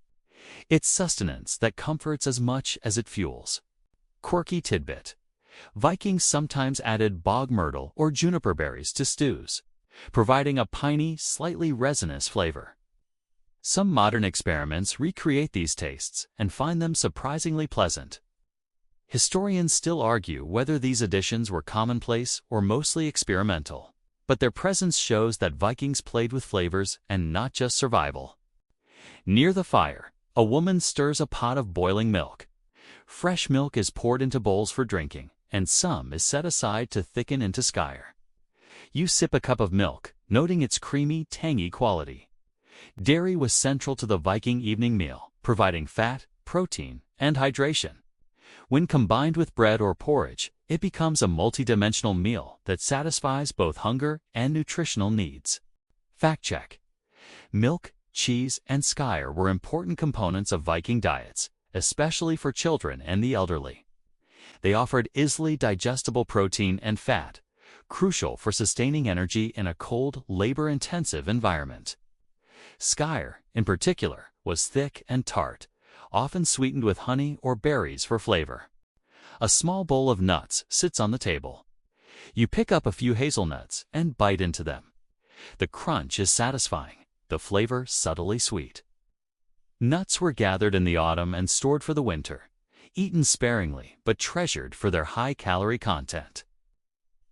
It's sustenance that comforts as much as it fuels. Quirky tidbit: Vikings sometimes added bog myrtle or juniper berries to stews, providing a piney, slightly resinous flavor. Some modern experiments recreate these tastes and find them surprisingly pleasant. Historians still argue whether these additions were commonplace or mostly experimental, but their presence shows that Vikings played with flavors and not just survival. Near the fire, a woman stirs a pot of boiling milk. Fresh milk is poured into bowls for drinking, and some is set aside to thicken into skyr. You sip a cup of milk, noting its creamy, tangy quality. Dairy was central to the Viking evening meal, providing fat, protein, and hydration. When combined with bread or porridge, it becomes a multidimensional meal that satisfies both hunger and nutritional needs. Fact check. Milk, cheese, and skyr were important components of Viking diets, especially for children and the elderly. They offered easily digestible protein and fat, crucial for sustaining energy in a cold, labor-intensive environment. Skyr, in particular, was thick and tart, often sweetened with honey or berries for flavor. A small bowl of nuts sits on the table. You pick up a few hazelnuts and bite into them. The crunch is satisfying, the flavor subtly sweet. Nuts were gathered in the autumn and stored for the winter, eaten sparingly but treasured for their high-calorie content.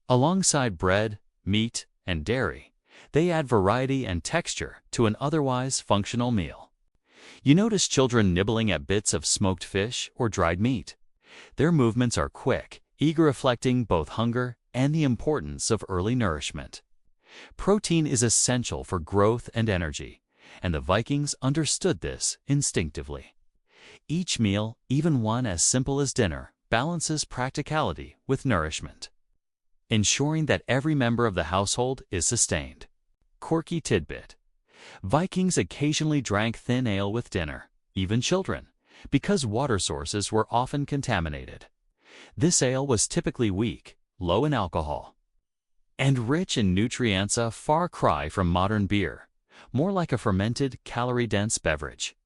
Alongside bread, meat, and dairy, they add variety and texture to an otherwise functional meal. You notice children nibbling at bits of smoked fish or dried meat. Their movements are quick, eager, reflecting both hunger and the importance of early nourishment. Protein is essential for growth and energy, and the Vikings understood this instinctively. Each meal, even one as simple as dinner, balances practicality with nourishment, ensuring that every member of the household is sustained. Quirky tidbit: Vikings occasionally drank thin ale with dinner, even children, because water sources were often contaminated. This ale was typically weak, low in alcohol, and rich in nutrients, a far cry from modern beer, more like a fermented, calorie-dense beverage.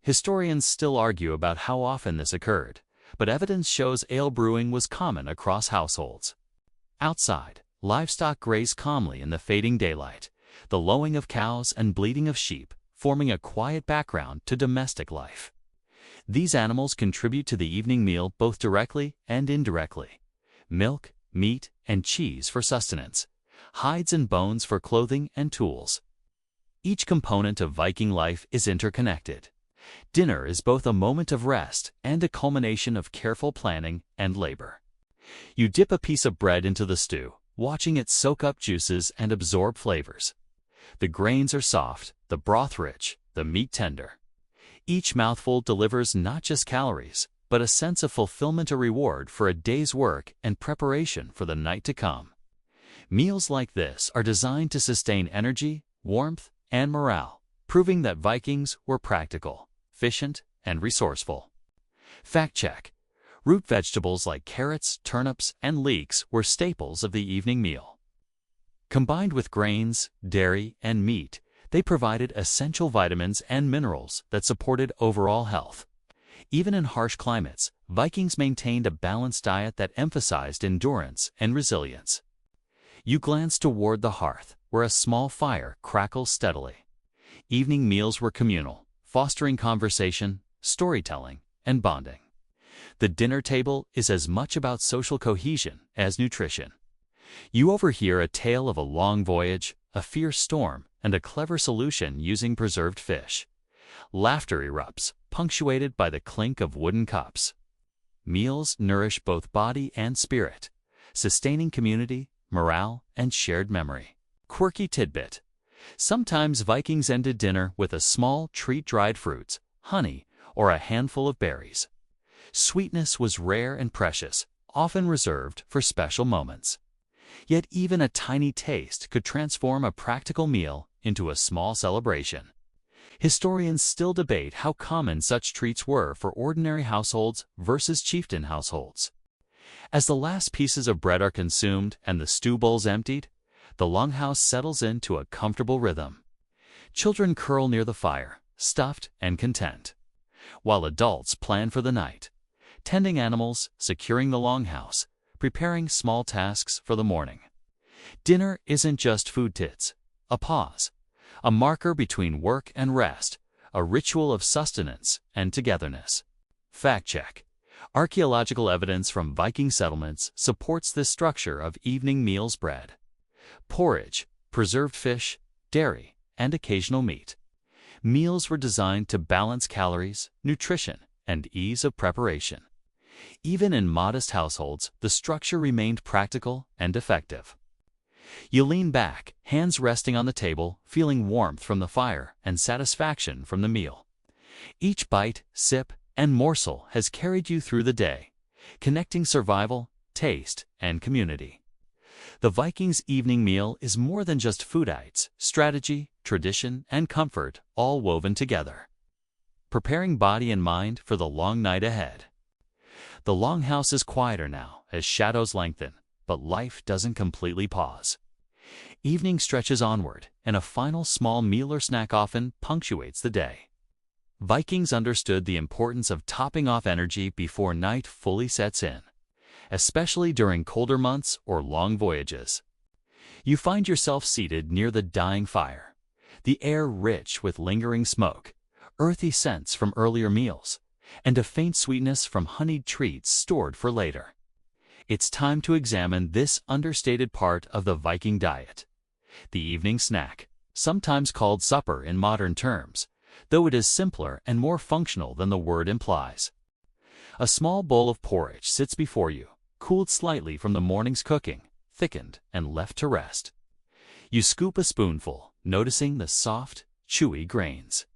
Historians still argue about how often this occurred, but evidence shows ale brewing was common across households. Outside, livestock graze calmly in the fading daylight, the lowing of cows and bleating of sheep forming a quiet background to domestic life. These animals contribute to the evening meal both directly and indirectly: milk, meat, and cheese for sustenance, hides and bones for clothing and tools. Each component of Viking life is interconnected. Dinner is both a moment of rest and a culmination of careful planning and labor. You dip a piece of bread into the stew, watching it soak up juices and absorb flavors. The grains are soft, the broth rich, the meat tender. Each mouthful delivers not just calories, but a sense of fulfillment, a reward for a day's work and preparation for the night to come. Meals like this are designed to sustain energy, warmth, and morale, proving that Vikings were practical, efficient, and resourceful. Fact check: root vegetables like carrots, turnips, and leeks were staples of the evening meal. Combined with grains, dairy, and meat, they provided essential vitamins and minerals that supported overall health. Even in harsh climates, Vikings maintained a balanced diet that emphasized endurance and resilience. You glance toward the hearth, where a small fire crackles steadily. Evening meals were communal, fostering conversation, storytelling, and bonding. The dinner table is as much about social cohesion as nutrition. You overhear a tale of a long voyage, a fierce storm, and a clever solution using preserved fish. Laughter erupts, punctuated by the clink of wooden cups. Meals nourish both body and spirit, sustaining community, morale, and shared memory. Quirky tidbit. Sometimes Vikings ended dinner with a small treat: dried fruits, honey, or a handful of berries. Sweetness was rare and precious, often reserved for special moments. Yet even a tiny taste could transform a practical meal into a small celebration. Historians still debate how common such treats were for ordinary households versus chieftain households. As the last pieces of bread are consumed and the stew bowls emptied, the longhouse settles into a comfortable rhythm. Children curl near the fire, stuffed and content, while adults plan for the night, tending animals, securing the longhouse, preparing small tasks for the morning. Dinner isn't just food, it's a pause, a marker between work and rest, a ritual of sustenance and togetherness. Fact check. Archaeological evidence from Viking settlements supports this structure of evening meals: bread, porridge, preserved fish, dairy, and occasional meat. Meals were designed to balance calories, nutrition, and ease of preparation. Even in modest households, the structure remained practical and effective. You lean back, hands resting on the table, feeling warmth from the fire and satisfaction from the meal. Each bite, sip, and morsel has carried you through the day, connecting survival, taste, and community. The Vikings' evening meal is more than just food. It's strategy, tradition, and comfort all woven together, preparing body and mind for the long night ahead. The longhouse is quieter now as shadows lengthen, but life doesn't completely pause. Evening stretches onward, and a final small meal or snack often punctuates the day. Vikings understood the importance of topping off energy before night fully sets in, especially during colder months or long voyages. You find yourself seated near the dying fire, the air rich with lingering smoke, earthy scents from earlier meals, and a faint sweetness from honeyed treats stored for later. It's time to examine this understated part of the Viking diet: the evening snack, sometimes called supper in modern terms, though it is simpler and more functional than the word implies. A small bowl of porridge sits before you, cooled slightly from the morning's cooking, thickened and left to rest. You scoop a spoonful, noticing the soft, chewy grains.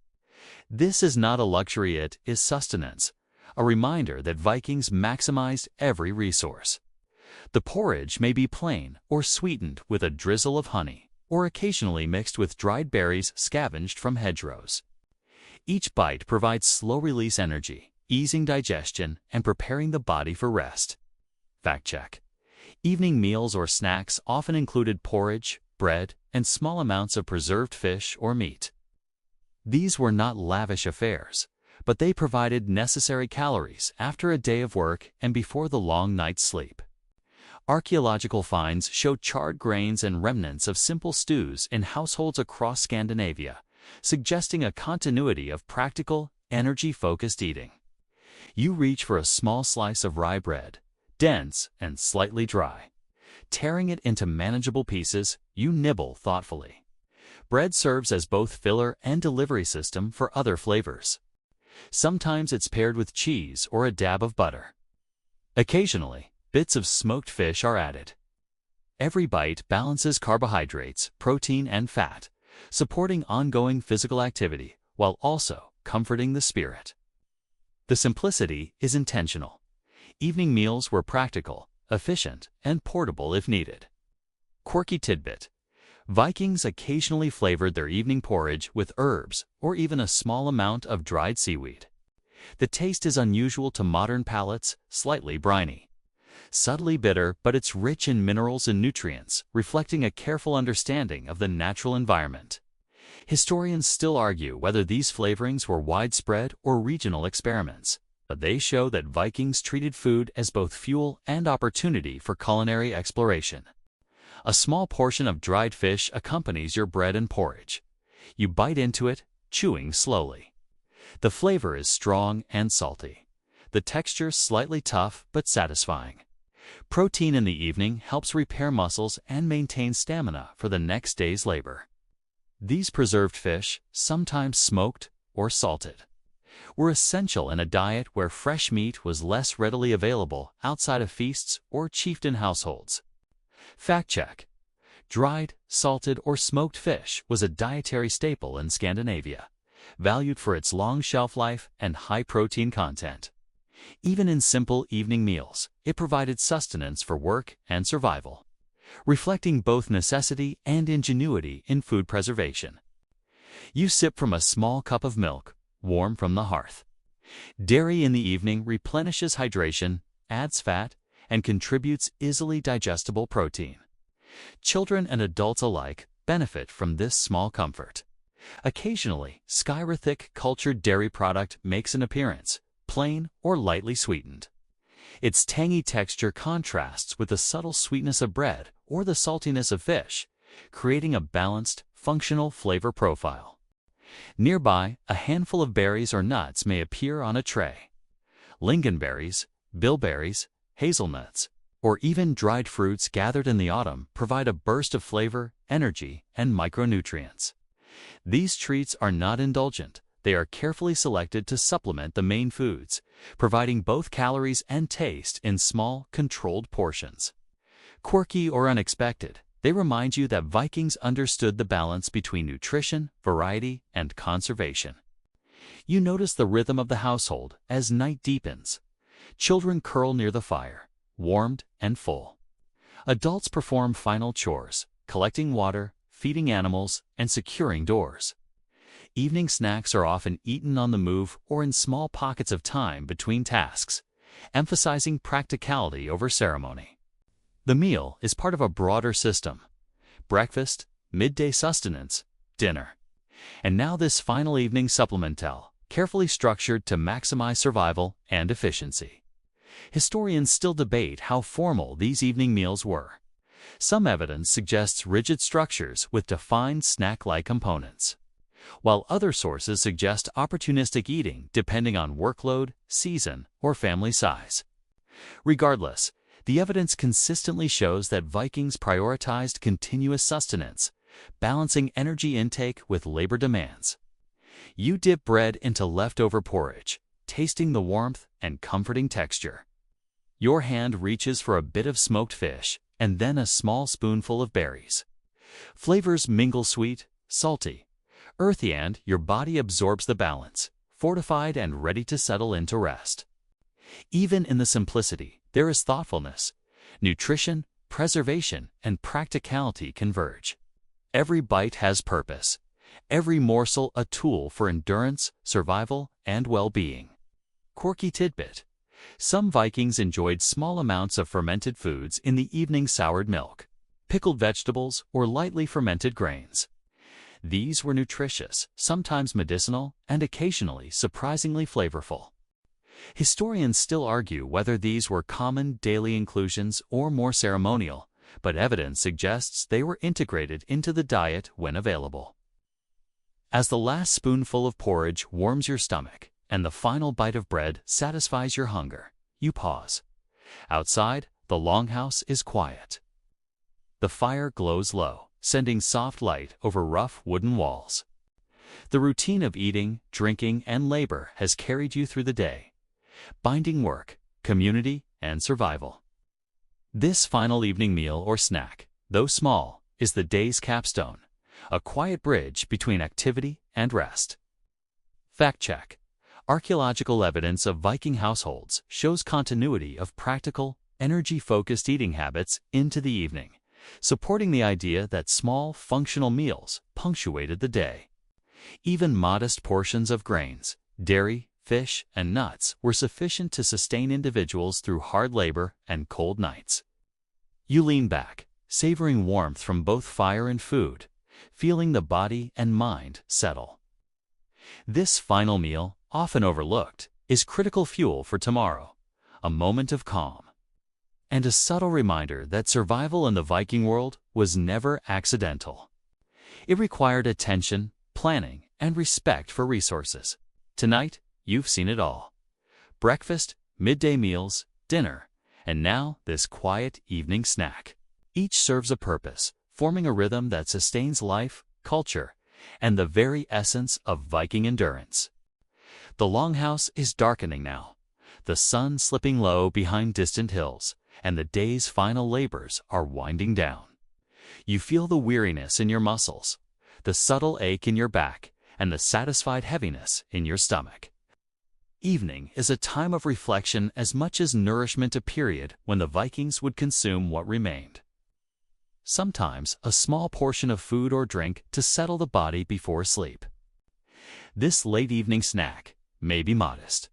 This is not a luxury, it is sustenance, a reminder that Vikings maximized every resource. The porridge may be plain or sweetened with a drizzle of honey, or occasionally mixed with dried berries scavenged from hedgerows. Each bite provides slow-release energy, easing digestion and preparing the body for rest. Fact check. Evening meals or snacks often included porridge, bread, and small amounts of preserved fish or meat. These were not lavish affairs, but they provided necessary calories after a day of work and before the long night's sleep. Archaeological finds show charred grains and remnants of simple stews in households across Scandinavia, suggesting a continuity of practical, energy-focused eating. You reach for a small slice of rye bread, dense and slightly dry. Tearing it into manageable pieces, you nibble thoughtfully. Bread serves as both filler and delivery system for other flavors. Sometimes it's paired with cheese or a dab of butter. Occasionally, bits of smoked fish are added. Every bite balances carbohydrates, protein, and fat, supporting ongoing physical activity while also comforting the spirit. The simplicity is intentional. Evening meals were practical, efficient, and portable if needed. Quirky tidbit. Vikings occasionally flavored their evening porridge with herbs or even a small amount of dried seaweed. The taste is unusual to modern palates, slightly briny. Subtly bitter, but it's rich in minerals and nutrients, reflecting a careful understanding of the natural environment. Historians still argue whether these flavorings were widespread or regional experiments, but they show that Vikings treated food as both fuel and opportunity for culinary exploration. A small portion of dried fish accompanies your bread and porridge. You bite into it, chewing slowly. The flavor is strong and salty. The texture slightly tough but satisfying. Protein in the evening helps repair muscles and maintain stamina for the next day's labor. These preserved fish, sometimes smoked or salted, were essential in a diet where fresh meat was less readily available outside of feasts or chieftain households. Fact check. Dried, salted, or smoked fish was a dietary staple in Scandinavia, valued for its long shelf life and high protein content. Even in simple evening meals, it provided sustenance for work and survival, reflecting both necessity and ingenuity in food preservation. You sip from a small cup of milk, warm from the hearth. Dairy in the evening replenishes hydration, adds fat, and contributes easily digestible protein. Children and adults alike benefit from this small comfort. Occasionally, skyr thick cultured dairy product makes an appearance, plain or lightly sweetened. Its tangy texture contrasts with the subtle sweetness of bread or the saltiness of fish, creating a balanced, functional flavor profile. Nearby, a handful of berries or nuts may appear on a tray. Lingonberries, bilberries, hazelnuts, or even dried fruits gathered in the autumn provide a burst of flavor, energy, and micronutrients. These treats are not indulgent. They are carefully selected to supplement the main foods, providing both calories and taste in small, controlled portions. Quirky or unexpected, they remind you that Vikings understood the balance between nutrition, variety, and conservation. You notice the rhythm of the household as night deepens. Children curl near the fire, warmed and full. Adults perform final chores, collecting water, feeding animals, and securing doors. Evening snacks are often eaten on the move or in small pockets of time between tasks, emphasizing practicality over ceremony. The meal is part of a broader system: breakfast, midday sustenance, dinner. And now this final evening supplemental, carefully structured to maximize survival and efficiency. Historians still debate how formal these evening meals were. Some evidence suggests rigid structures with defined snack-like components, while other sources suggest opportunistic eating depending on workload, season, or family size. Regardless, the evidence consistently shows that Vikings prioritized continuous sustenance, balancing energy intake with labor demands. You dip bread into leftover porridge, tasting the warmth and comforting texture. Your hand reaches for a bit of smoked fish, and then a small spoonful of berries. Flavors mingle: sweet, salty, earthy, and your body absorbs the balance, fortified and ready to settle into rest. Even in the simplicity, there is thoughtfulness. Nutrition, preservation, and practicality converge. Every bite has purpose, every morsel a tool for endurance, survival, and well-being. Quirky tidbit: some Vikings enjoyed small amounts of fermented foods in the evening: soured milk, pickled vegetables, or lightly fermented grains. These were nutritious, sometimes medicinal, and occasionally surprisingly flavorful. Historians still argue whether these were common daily inclusions or more ceremonial, but evidence suggests they were integrated into the diet when available. As the last spoonful of porridge warms your stomach and the final bite of bread satisfies your hunger, you pause. Outside, the longhouse is quiet. The fire glows low, sending soft light over rough wooden walls. The routine of eating, drinking, and labor has carried you through the day, binding work, community, and survival. This final evening meal or snack, though small, is the day's capstone, a quiet bridge between activity and rest. Fact check: archaeological evidence of Viking households shows continuity of practical, energy-focused eating habits into the evening, supporting the idea that small, functional meals punctuated the day. Even modest portions of grains, dairy, fish, and nuts were sufficient to sustain individuals through hard labor and cold nights. You lean back, savoring warmth from both fire and food, feeling the body and mind settle. This final meal, often overlooked, is critical fuel for tomorrow, a moment of calm. and a subtle reminder that survival in the Viking world was never accidental. It required attention, planning, and respect for resources. Tonight, you've seen it all. Breakfast, midday meals, dinner, and now this quiet evening snack. Each serves a purpose, forming a rhythm that sustains life, culture, and the very essence of Viking endurance. The longhouse is darkening now, the sun slipping low behind distant hills, and the day's final labors are winding down. You feel the weariness in your muscles, the subtle ache in your back, and the satisfied heaviness in your stomach. Evening is a time of reflection as much as nourishment, a period when the Vikings would consume what remained. Sometimes a small portion of food or drink to settle the body before sleep. This late evening snack may be modest,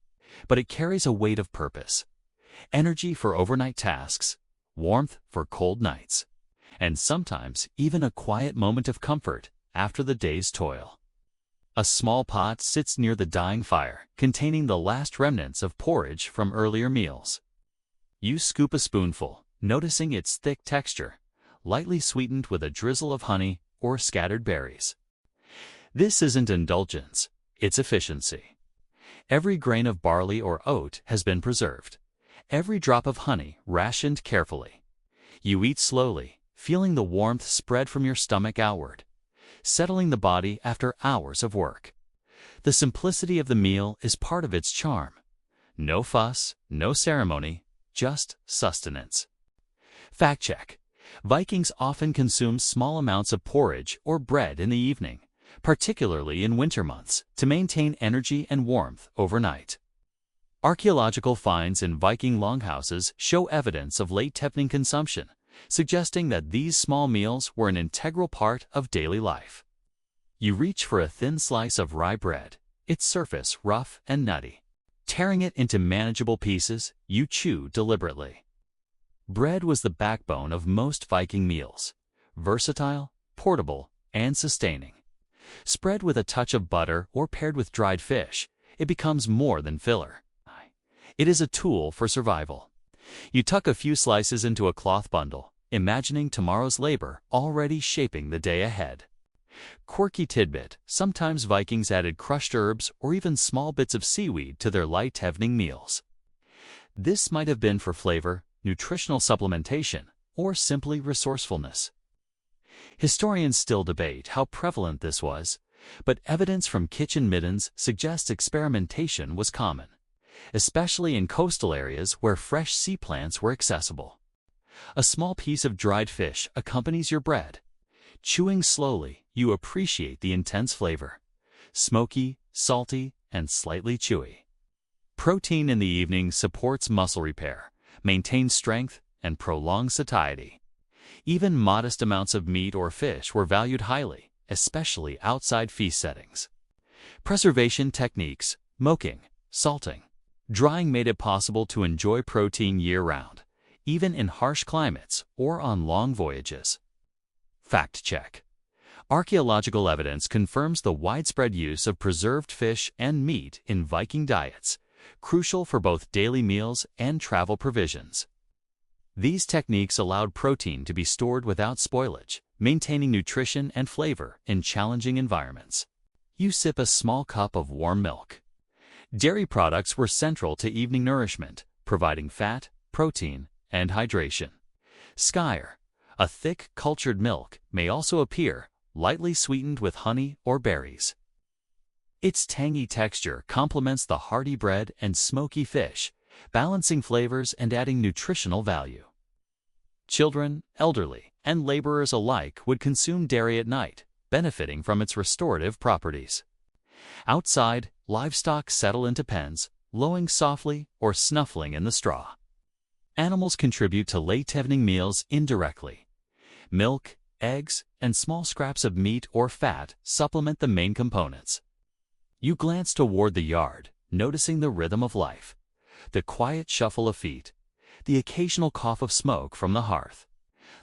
but it carries a weight of purpose. Energy for overnight tasks, warmth for cold nights, and sometimes even a quiet moment of comfort after the day's toil. A small pot sits near the dying fire, containing the last remnants of porridge from earlier meals. You scoop a spoonful, noticing its thick texture, lightly sweetened with a drizzle of honey or scattered berries. This isn't indulgence, it's efficiency. Every grain of barley or oat has been preserved, every drop of honey rationed carefully. You eat slowly, feeling the warmth spread from your stomach outward, settling the body after hours of work. The simplicity of the meal is part of its charm. No fuss, no ceremony, just sustenance. Fact check. Vikings often consume small amounts of porridge or bread in the evening, particularly in winter months, to maintain energy and warmth overnight. Archaeological finds in Viking longhouses show evidence of late evening consumption, suggesting that these small meals were an integral part of daily life. You reach for a thin slice of rye bread, its surface rough and nutty. Tearing it into manageable pieces, you chew deliberately. Bread was the backbone of most Viking meals, versatile, portable, and sustaining. Spread with a touch of butter or paired with dried fish, it becomes more than filler. It is a tool for survival. You tuck a few slices into a cloth bundle, imagining tomorrow's labor already shaping the day ahead. Quirky tidbit: sometimes Vikings added crushed herbs or even small bits of seaweed to their light evening meals. This might have been for flavor, nutritional supplementation, or simply resourcefulness. Historians still debate how prevalent this was, but evidence from kitchen middens suggests experimentation was common, especially in coastal areas where fresh sea plants were accessible. A small piece of dried fish accompanies your bread. Chewing slowly, you appreciate the intense flavor, smoky, salty, and slightly chewy. Protein in the evening supports muscle repair, maintains strength, and prolongs satiety. Even modest amounts of meat or fish were valued highly, especially outside feast settings. Preservation techniques, smoking, salting, drying made it possible to enjoy protein year-round, even in harsh climates or on long voyages. Fact check. Archaeological evidence confirms the widespread use of preserved fish and meat in Viking diets, crucial for both daily meals and travel provisions. These techniques allowed protein to be stored without spoilage, maintaining nutrition and flavor in challenging environments. You sip a small cup of warm milk. Dairy products were central to evening nourishment, providing fat, protein, and hydration. Skyr, a thick, cultured milk, may also appear, lightly sweetened with honey or berries. Its tangy texture complements the hearty bread and smoky fish, balancing flavors and adding nutritional value. Children, elderly, and laborers alike would consume dairy at night, benefiting from its restorative properties. Outside, livestock settle into pens, lowing softly or snuffling in the straw. Animals contribute to late evening meals indirectly. Milk, eggs, and small scraps of meat or fat supplement the main components. You glance toward the yard, noticing the rhythm of life, the quiet shuffle of feet, the occasional cough of smoke from the hearth,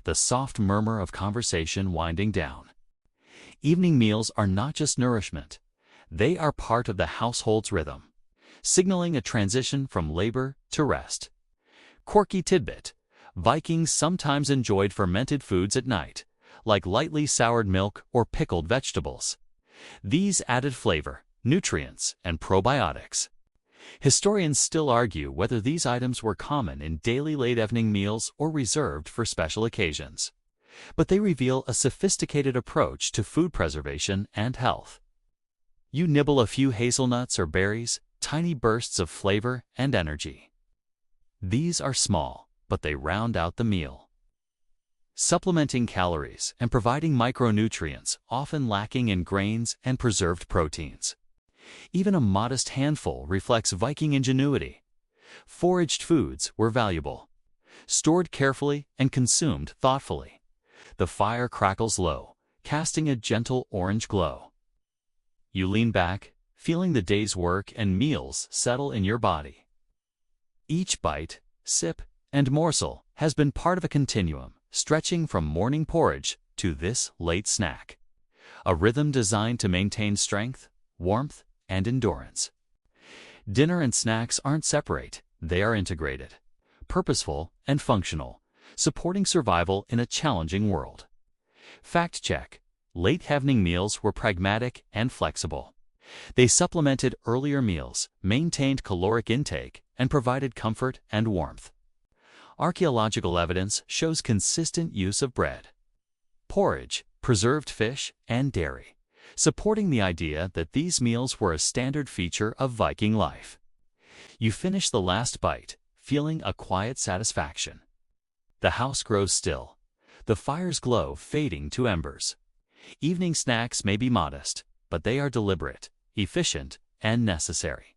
the soft murmur of conversation winding down. Evening meals are not just nourishment, they are part of the household's rhythm, signaling a transition from labor to rest. Quirky tidbit: Vikings sometimes enjoyed fermented foods at night, like lightly soured milk or pickled vegetables. These added flavor, nutrients, and probiotics. Historians still argue whether these items were common in daily late-evening meals or reserved for special occasions. But they reveal a sophisticated approach to food preservation and health. You nibble a few hazelnuts or berries, tiny bursts of flavor and energy. These are small, but they round out the meal, supplementing calories and providing micronutrients often lacking in grains and preserved proteins. Even a modest handful reflects Viking ingenuity. Foraged foods were valuable, stored carefully and consumed thoughtfully. The fire crackles low, casting a gentle orange glow. You lean back, feeling the day's work and meals settle in your body. Each bite, sip, and morsel has been part of a continuum, stretching from morning porridge to this late snack. A rhythm designed to maintain strength, warmth, and endurance. Dinner and snacks aren't separate, they are integrated, purposeful and functional, supporting survival in a challenging world. Fact check: late evening meals were pragmatic and flexible. They supplemented earlier meals, maintained caloric intake, and provided comfort and warmth. Archaeological evidence shows consistent use of bread, porridge, preserved fish, and dairy, supporting the idea that these meals were a standard feature of Viking life. You finish the last bite, feeling a quiet satisfaction. The house grows still, the fire's glow fading to embers. Evening snacks may be modest, but they are deliberate, efficient, and necessary.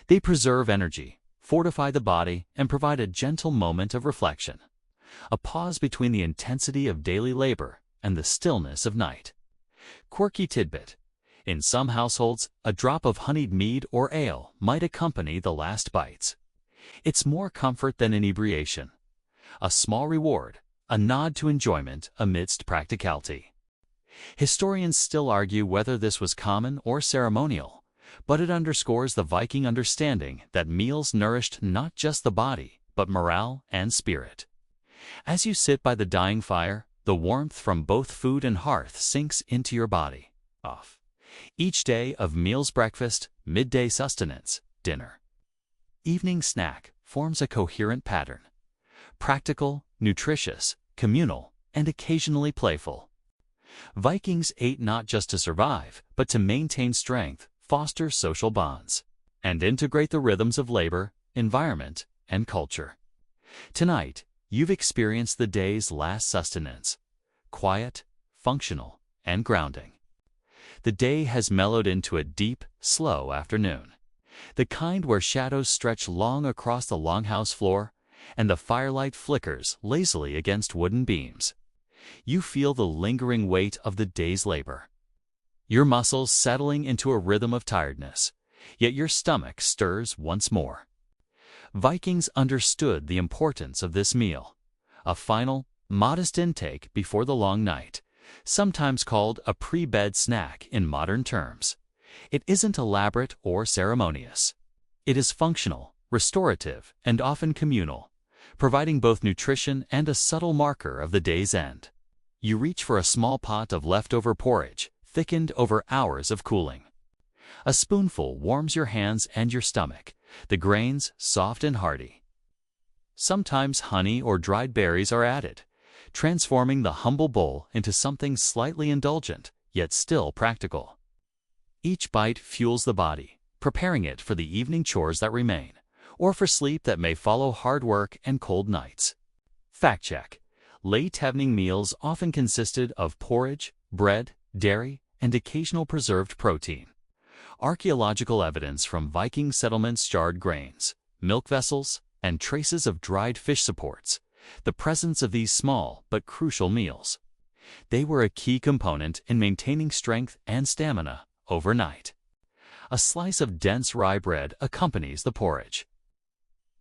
They preserve energy, fortify the body, and provide a gentle moment of reflection, a pause between the intensity of daily labor and the stillness of night. Quirky tidbit: in some households, a drop of honeyed mead or ale might accompany the last bites. It's more comfort than inebriation. A small reward, a nod to enjoyment amidst practicality. Historians still argue whether this was common or ceremonial, but it underscores the Viking understanding that meals nourished not just the body, but morale and spirit. As you sit by the dying fire, the warmth from both food and hearth sinks into your body. Each day of meals: breakfast, midday sustenance, dinner, evening snack forms a coherent pattern. Practical, nutritious, communal, and occasionally playful. Vikings ate not just to survive, but to maintain strength, foster social bonds, and integrate the rhythms of labor, environment, and culture. Tonight, you've experienced the day's last sustenance: quiet, functional, and grounding. The day has mellowed into a deep, slow afternoon, the kind where shadows stretch long across the longhouse floor and the firelight flickers lazily against wooden beams. You feel the lingering weight of the day's labor, your muscles settling into a rhythm of tiredness, yet your stomach stirs once more. Vikings understood the importance of this meal, a final, modest intake before the long night, sometimes called a pre-bed snack in modern terms. It isn't elaborate or ceremonious. It is functional, restorative, and often communal, providing both nutrition and a subtle marker of the day's end. You reach for a small pot of leftover porridge, thickened over hours of cooling. A spoonful warms your hands and your stomach, the grains soft and hearty. Sometimes honey or dried berries are added, transforming the humble bowl into something slightly indulgent, yet still practical. Each bite fuels the body, preparing it for the evening chores that remain, or for sleep that may follow hard work and cold nights. Fact check: late evening meals often consisted of porridge, bread, dairy, and occasional preserved protein. Archaeological evidence from Viking settlements jarred grains, milk vessels, and traces of dried fish supports the presence of these small but crucial meals. They were a key component in maintaining strength and stamina overnight. A slice of dense rye bread accompanies the porridge.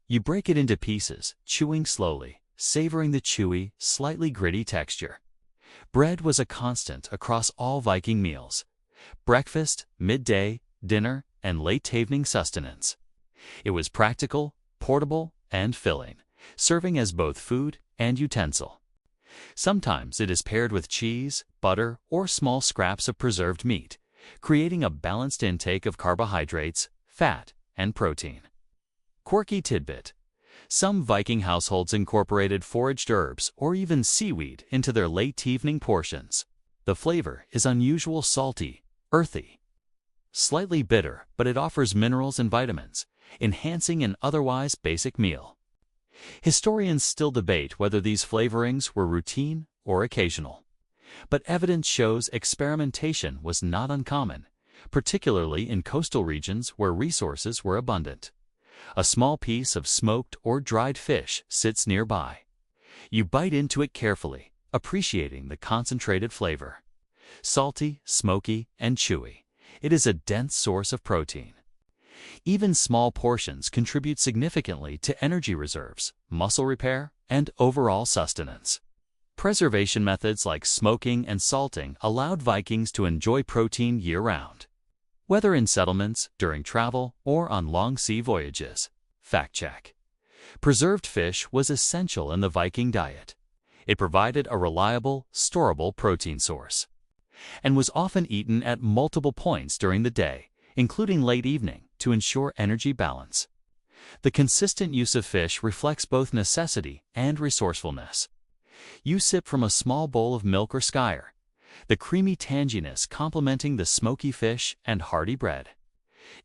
You break it into pieces, chewing slowly, savoring the chewy, slightly gritty texture. Bread was a constant across all Viking meals: breakfast, midday, dinner, and late evening sustenance. It was practical, portable, and filling, serving as both food and utensil. Sometimes it is paired with cheese, butter, or small scraps of preserved meat, creating a balanced intake of carbohydrates, fat, and protein. Quirky tidbit. Some Viking households incorporated foraged herbs or even seaweed into their late evening portions. The flavor is unusual salty, earthy, slightly bitter, but it offers minerals and vitamins, enhancing an otherwise basic meal. Historians still debate whether these flavorings were routine or occasional, but evidence shows experimentation was not uncommon, particularly in coastal regions where resources were abundant. A small piece of smoked or dried fish sits nearby. You bite into it carefully, appreciating the concentrated flavor. Salty, smoky, and chewy, it is a dense source of protein. Even small portions contribute significantly to energy reserves, muscle repair, and overall sustenance. Preservation methods like smoking and salting allowed Vikings to enjoy protein year-round, whether in settlements, during travel, or on long sea voyages. Fact check. Preserved fish was essential in the Viking diet. It provided a reliable, storable protein source, and was often eaten at multiple points during the day, including late evening, to ensure energy balance. The consistent use of fish reflects both necessity and resourcefulness. You sip from a small bowl of milk or skyr, the creamy tanginess complementing the smoky fish and hearty bread.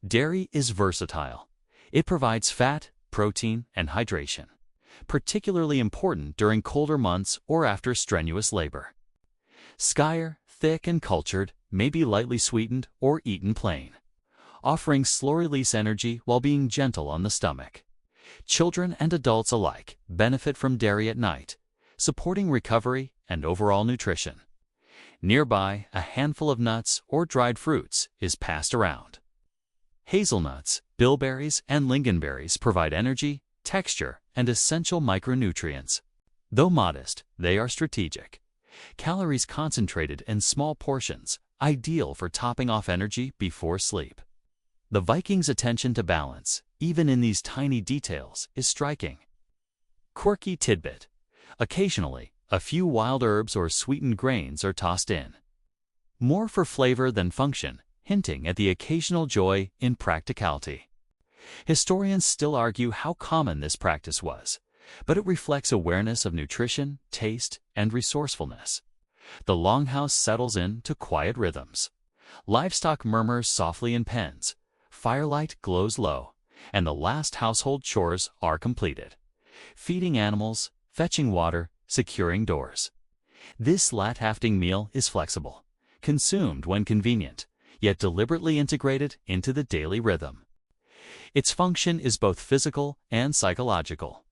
Dairy is versatile. It provides fat, protein, and hydration, particularly important during colder months or after strenuous labor. Skyr, thick and cultured, may be lightly sweetened or eaten plain, offering slow-release energy while being gentle on the stomach. Children and adults alike benefit from dairy at night, supporting recovery and overall nutrition. Nearby, a handful of nuts or dried fruits is passed around. Hazelnuts, bilberries, and lingonberries provide energy, texture, and essential micronutrients. Though modest, they are strategic. Calories concentrated in small portions, ideal for topping off energy before sleep. The Vikings' attention to balance, even in these tiny details, is striking. Quirky tidbit. Occasionally, a few wild herbs or sweetened grains are tossed in, more for flavor than function, hinting at the occasional joy in practicality. Historians still argue how common this practice was, but it reflects awareness of nutrition, taste, and resourcefulness. The longhouse settles into quiet rhythms. Livestock murmurs softly in pens, firelight glows low, and the last household chores are completed. Feeding animals, fetching water, securing doors. This lat-hafting meal is flexible, consumed when convenient, yet deliberately integrated into the daily rhythm. Its function is both physical and psychological.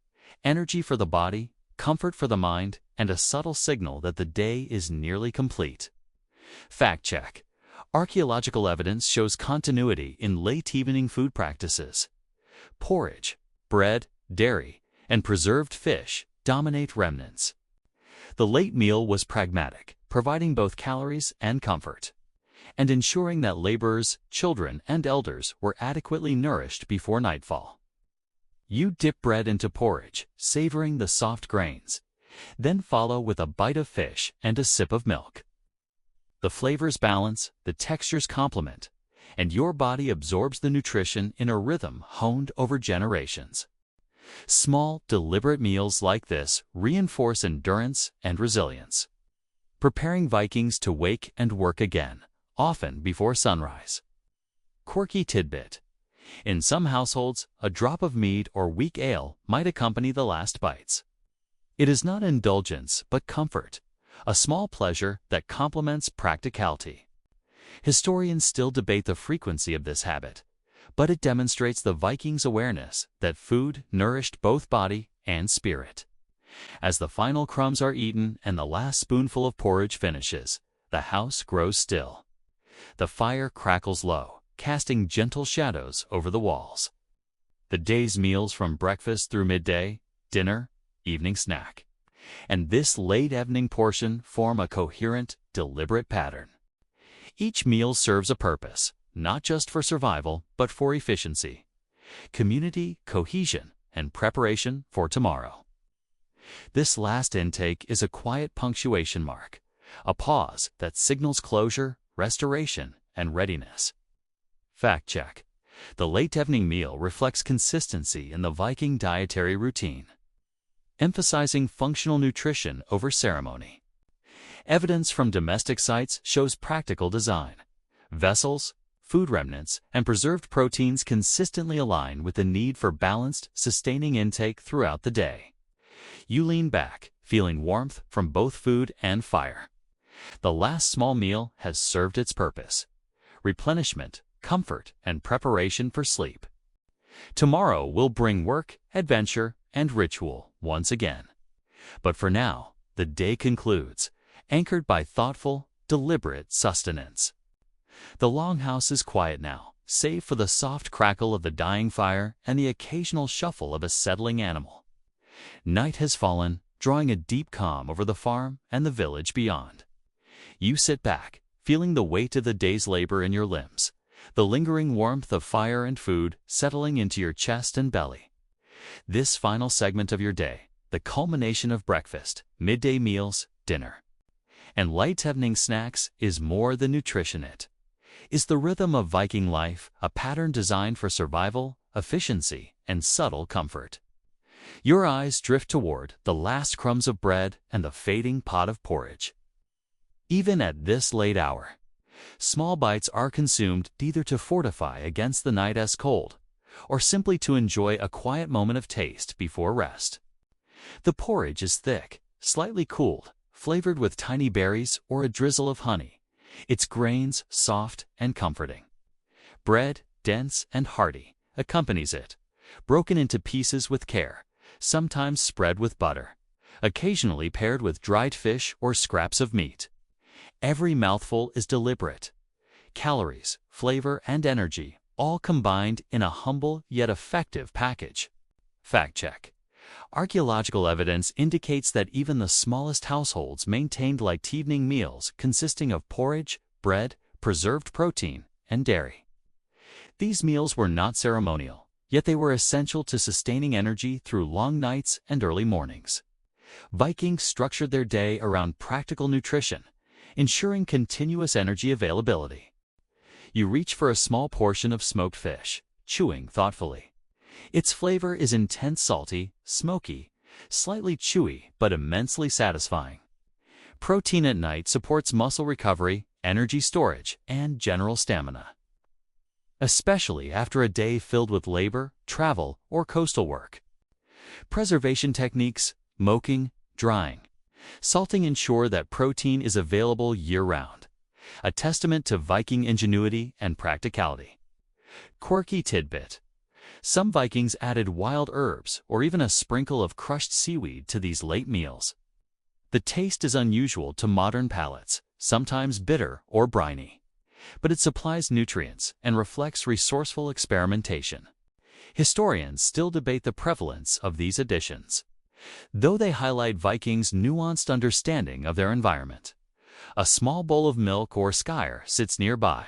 Energy for the body, comfort for the mind, and a subtle signal that the day is nearly complete. Fact check. Archaeological evidence shows continuity in late evening food practices. Porridge, bread, dairy, and preserved fish dominate remnants. The late meal was pragmatic, providing both calories and comfort, and ensuring that laborers, children, and elders were adequately nourished before nightfall. You dip bread into porridge, savoring the soft grains, then follow with a bite of fish and a sip of milk. The flavors balance, the textures complement, and your body absorbs the nutrition in a rhythm honed over generations. Small, deliberate meals like this reinforce endurance and resilience, preparing Vikings to wake and work again, often before sunrise. Quirky tidbit. In some households, a drop of mead or weak ale might accompany the last bites. It is not indulgence, but comfort, a small pleasure that complements practicality. Historians still debate the frequency of this habit, but it demonstrates the Vikings' awareness that food nourished both body and spirit. As the final crumbs are eaten and the last spoonful of porridge finishes, the house grows still. The fire crackles low, casting gentle shadows over the walls. The day's meals from breakfast through midday, dinner, evening snack, and this late evening portion form a coherent, deliberate pattern. Each meal serves a purpose, not just for survival, but for efficiency, community, cohesion, and preparation for tomorrow. This last intake is a quiet punctuation mark, a pause that signals closure, restoration, and readiness. Fact check. The late evening meal reflects consistency in the Viking dietary routine, emphasizing functional nutrition over ceremony. Evidence from domestic sites shows practical design. Vessels, food remnants, and preserved proteins consistently align with the need for balanced, sustaining intake throughout the day. You lean back, feeling warmth from both food and fire. The last small meal has served its purpose: replenishment, comfort, and preparation for sleep. Tomorrow will bring work, adventure, and ritual once again. But for now, the day concludes, anchored by thoughtful, deliberate sustenance. The longhouse is quiet now, save for the soft crackle of the dying fire and the occasional shuffle of a settling animal. Night has fallen, drawing a deep calm over the farm and the village beyond. You sit back, feeling the weight of the day's labor in your limbs, the lingering warmth of fire and food settling into your chest and belly. This final segment of your day, the culmination of breakfast, midday meals, dinner, and light evening snacks, is more than nutrition. It is the rhythm of Viking life, a pattern designed for survival, efficiency, and subtle comfort. Your eyes drift toward the last crumbs of bread and the fading pot of porridge. Even at this late hour, small bites are consumed either to fortify against the night's cold or simply to enjoy a quiet moment of taste before rest. The porridge is thick, slightly cooled, flavored with tiny berries or a drizzle of honey, its grains soft and comforting. Bread, dense and hearty, accompanies it, broken into pieces with care, sometimes spread with butter, occasionally paired with dried fish or scraps of meat. Every mouthful is deliberate. Calories, flavor, and energy all combined in a humble yet effective package. Fact check. Archaeological evidence indicates that even the smallest households maintained light evening meals consisting of porridge, bread, preserved protein, and dairy. These meals were not ceremonial, yet they were essential to sustaining energy through long nights and early mornings. Vikings structured their day around practical nutrition, ensuring continuous energy availability. You reach for a small portion of smoked fish, chewing thoughtfully. Its flavor is intense, salty, smoky, slightly chewy, but immensely satisfying. Protein at night supports muscle recovery, energy storage, and general stamina, especially after a day filled with labor, travel, or coastal work. Preservation techniques, moking, drying, salting ensure that protein is available year-round, a testament to Viking ingenuity and practicality. Quirky tidbit. Some Vikings added wild herbs or even a sprinkle of crushed seaweed to these late meals. The taste is unusual to modern palates, sometimes bitter or briny, but it supplies nutrients and reflects resourceful experimentation. Historians still debate the prevalence of these additions, though they highlight Vikings' nuanced understanding of their environment. A small bowl of milk or skyr sits nearby.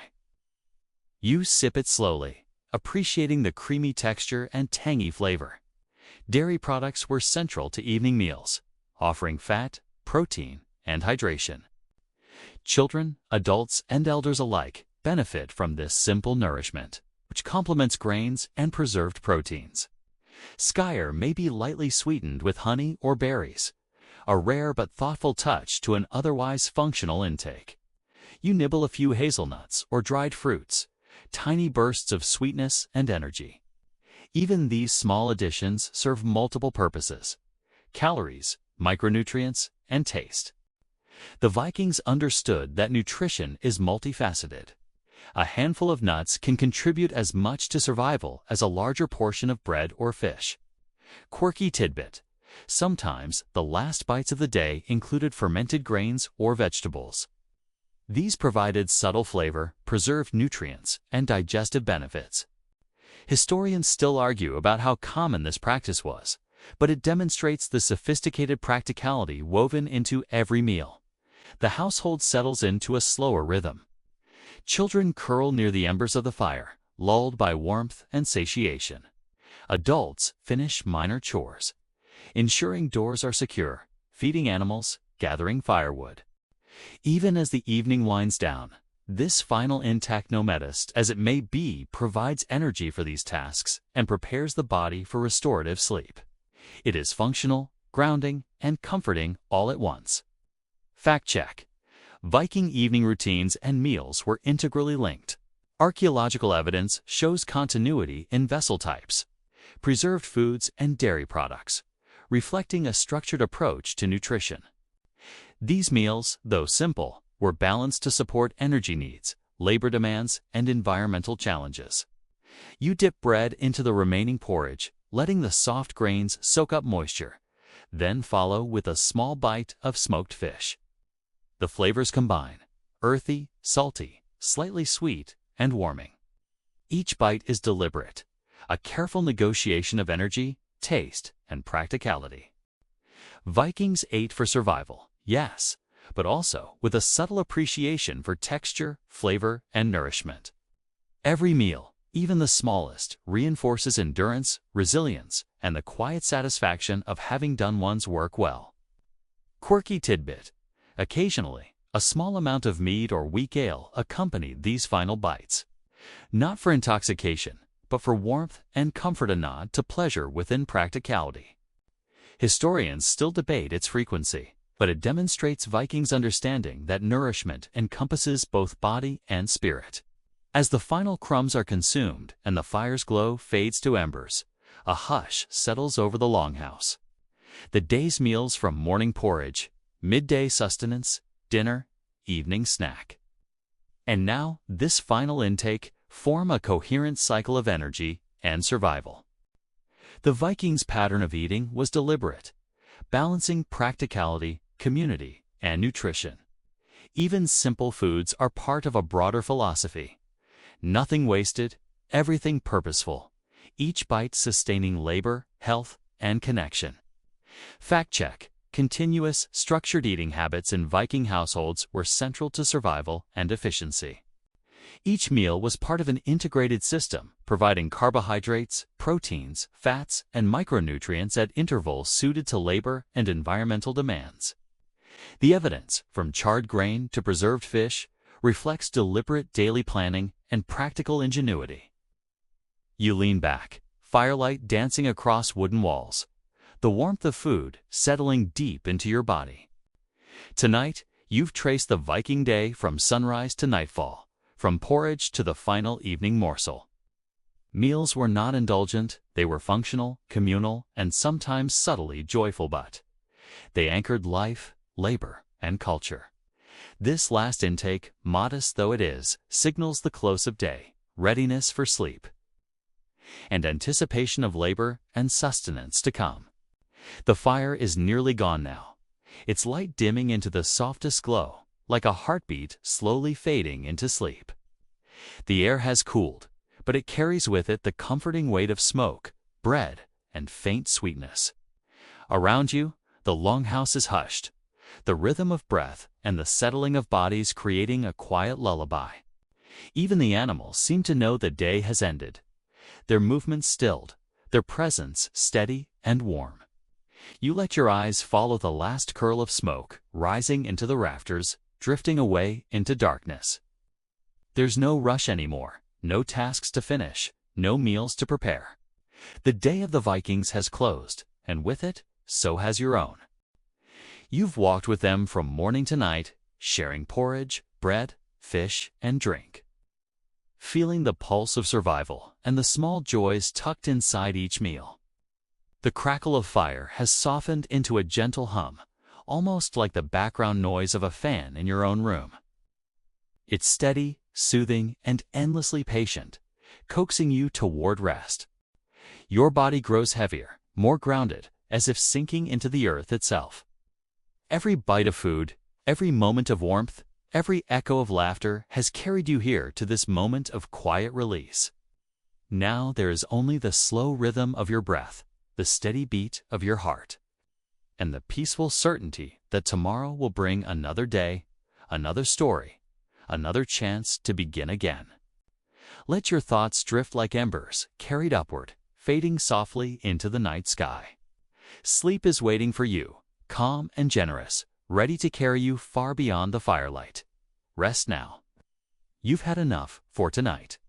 You sip it slowly, appreciating the creamy texture and tangy flavor. Dairy products were central to evening meals, offering fat, protein, and hydration. Children, adults, and elders alike benefit from this simple nourishment, which complements grains and preserved proteins. Skyr may be lightly sweetened with honey or berries, a rare but thoughtful touch to an otherwise functional intake. You nibble a few hazelnuts or dried fruits, tiny bursts of sweetness and energy. Even these small additions serve multiple purposes: calories, micronutrients, and taste. The Vikings understood that nutrition is multifaceted. A handful of nuts can contribute as much to survival as a larger portion of bread or fish. Quirky tidbit. Sometimes the last bites of the day included fermented grains or vegetables. These provided subtle flavor, preserved nutrients, and digestive benefits. Historians still argue about how common this practice was, but it demonstrates the sophisticated practicality woven into every meal. The household settles into a slower rhythm. Children curl near the embers of the fire, lulled by warmth and satiation. Adults finish minor chores, ensuring doors are secure, feeding animals, gathering firewood. Even as the evening winds down, this final intact nomadist, as it may be, provides energy for these tasks and prepares the body for restorative sleep. It is functional, grounding, and comforting all at once. Fact check. Viking evening routines and meals were integrally linked. Archaeological evidence shows continuity in vessel types, preserved foods, and dairy products, reflecting a structured approach to nutrition. These meals, though simple, were balanced to support energy needs, labor demands, and environmental challenges. You dip bread into the remaining porridge, letting the soft grains soak up moisture, then follow with a small bite of smoked fish. The flavors combine: earthy, salty, slightly sweet, and warming. Each bite is deliberate, a careful negotiation of energy, taste, and practicality. Vikings ate for survival, yes, but also with a subtle appreciation for texture, flavor, and nourishment. Every meal, even the smallest, reinforces endurance, resilience, and the quiet satisfaction of having done one's work well. Quirky tidbit. Occasionally, a small amount of mead or weak ale accompanied these final bites. Not for intoxication, but for warmth and comfort, a nod to pleasure within practicality. Historians still debate its frequency, but it demonstrates Vikings' understanding that nourishment encompasses both body and spirit. As the final crumbs are consumed and the fire's glow fades to embers, a hush settles over the longhouse. The day's meals, from morning porridge, midday sustenance, dinner, evening snack, and now this final intake, form a coherent cycle of energy and survival. The Vikings' pattern of eating was deliberate, balancing practicality, community, and nutrition. Even simple foods are part of a broader philosophy. Nothing wasted, everything purposeful, each bite sustaining labor, health, and connection. Fact check. Continuous, structured eating habits in Viking households were central to survival and efficiency. Each meal was part of an integrated system, providing carbohydrates, proteins, fats, and micronutrients at intervals suited to labor and environmental demands. The evidence, from charred grain to preserved fish, reflects deliberate daily planning and practical ingenuity. You lean back, firelight dancing across wooden walls, the warmth of food settling deep into your body. Tonight, you've traced the Viking day from sunrise to nightfall, from porridge to the final evening morsel. Meals were not indulgent, they were functional, communal, and sometimes subtly joyful, but they anchored life, labor, and culture. This last intake, modest though it is, signals the close of day, readiness for sleep, and anticipation of labor and sustenance to come. The fire is nearly gone now, its light dimming into the softest glow, like a heartbeat slowly fading into sleep. The air has cooled, but it carries with it the comforting weight of smoke, bread, and faint sweetness. Around you, the longhouse is hushed, the rhythm of breath and the settling of bodies creating a quiet lullaby. Even the animals seem to know the day has ended, their movements stilled, their presence steady and warm. You let your eyes follow the last curl of smoke rising into the rafters, drifting away into darkness. There's no rush anymore, no tasks to finish, no meals to prepare. The day of the Vikings has closed, and with it, so has your own. You've walked with them from morning to night, sharing porridge, bread, fish, and drink, feeling the pulse of survival and the small joys tucked inside each meal. The crackle of fire has softened into a gentle hum, almost like the background noise of a fan in your own room. It's steady, soothing, and endlessly patient, coaxing you toward rest. Your body grows heavier, more grounded, as if sinking into the earth itself. Every bite of food, every moment of warmth, every echo of laughter has carried you here to this moment of quiet release. Now there is only the slow rhythm of your breath, the steady beat of your heart, and the peaceful certainty that tomorrow will bring another day, another story, another chance to begin again. Let your thoughts drift like embers, carried upward, fading softly into the night sky. Sleep is waiting for you, calm and generous, ready to carry you far beyond the firelight. Rest now. You've had enough for tonight.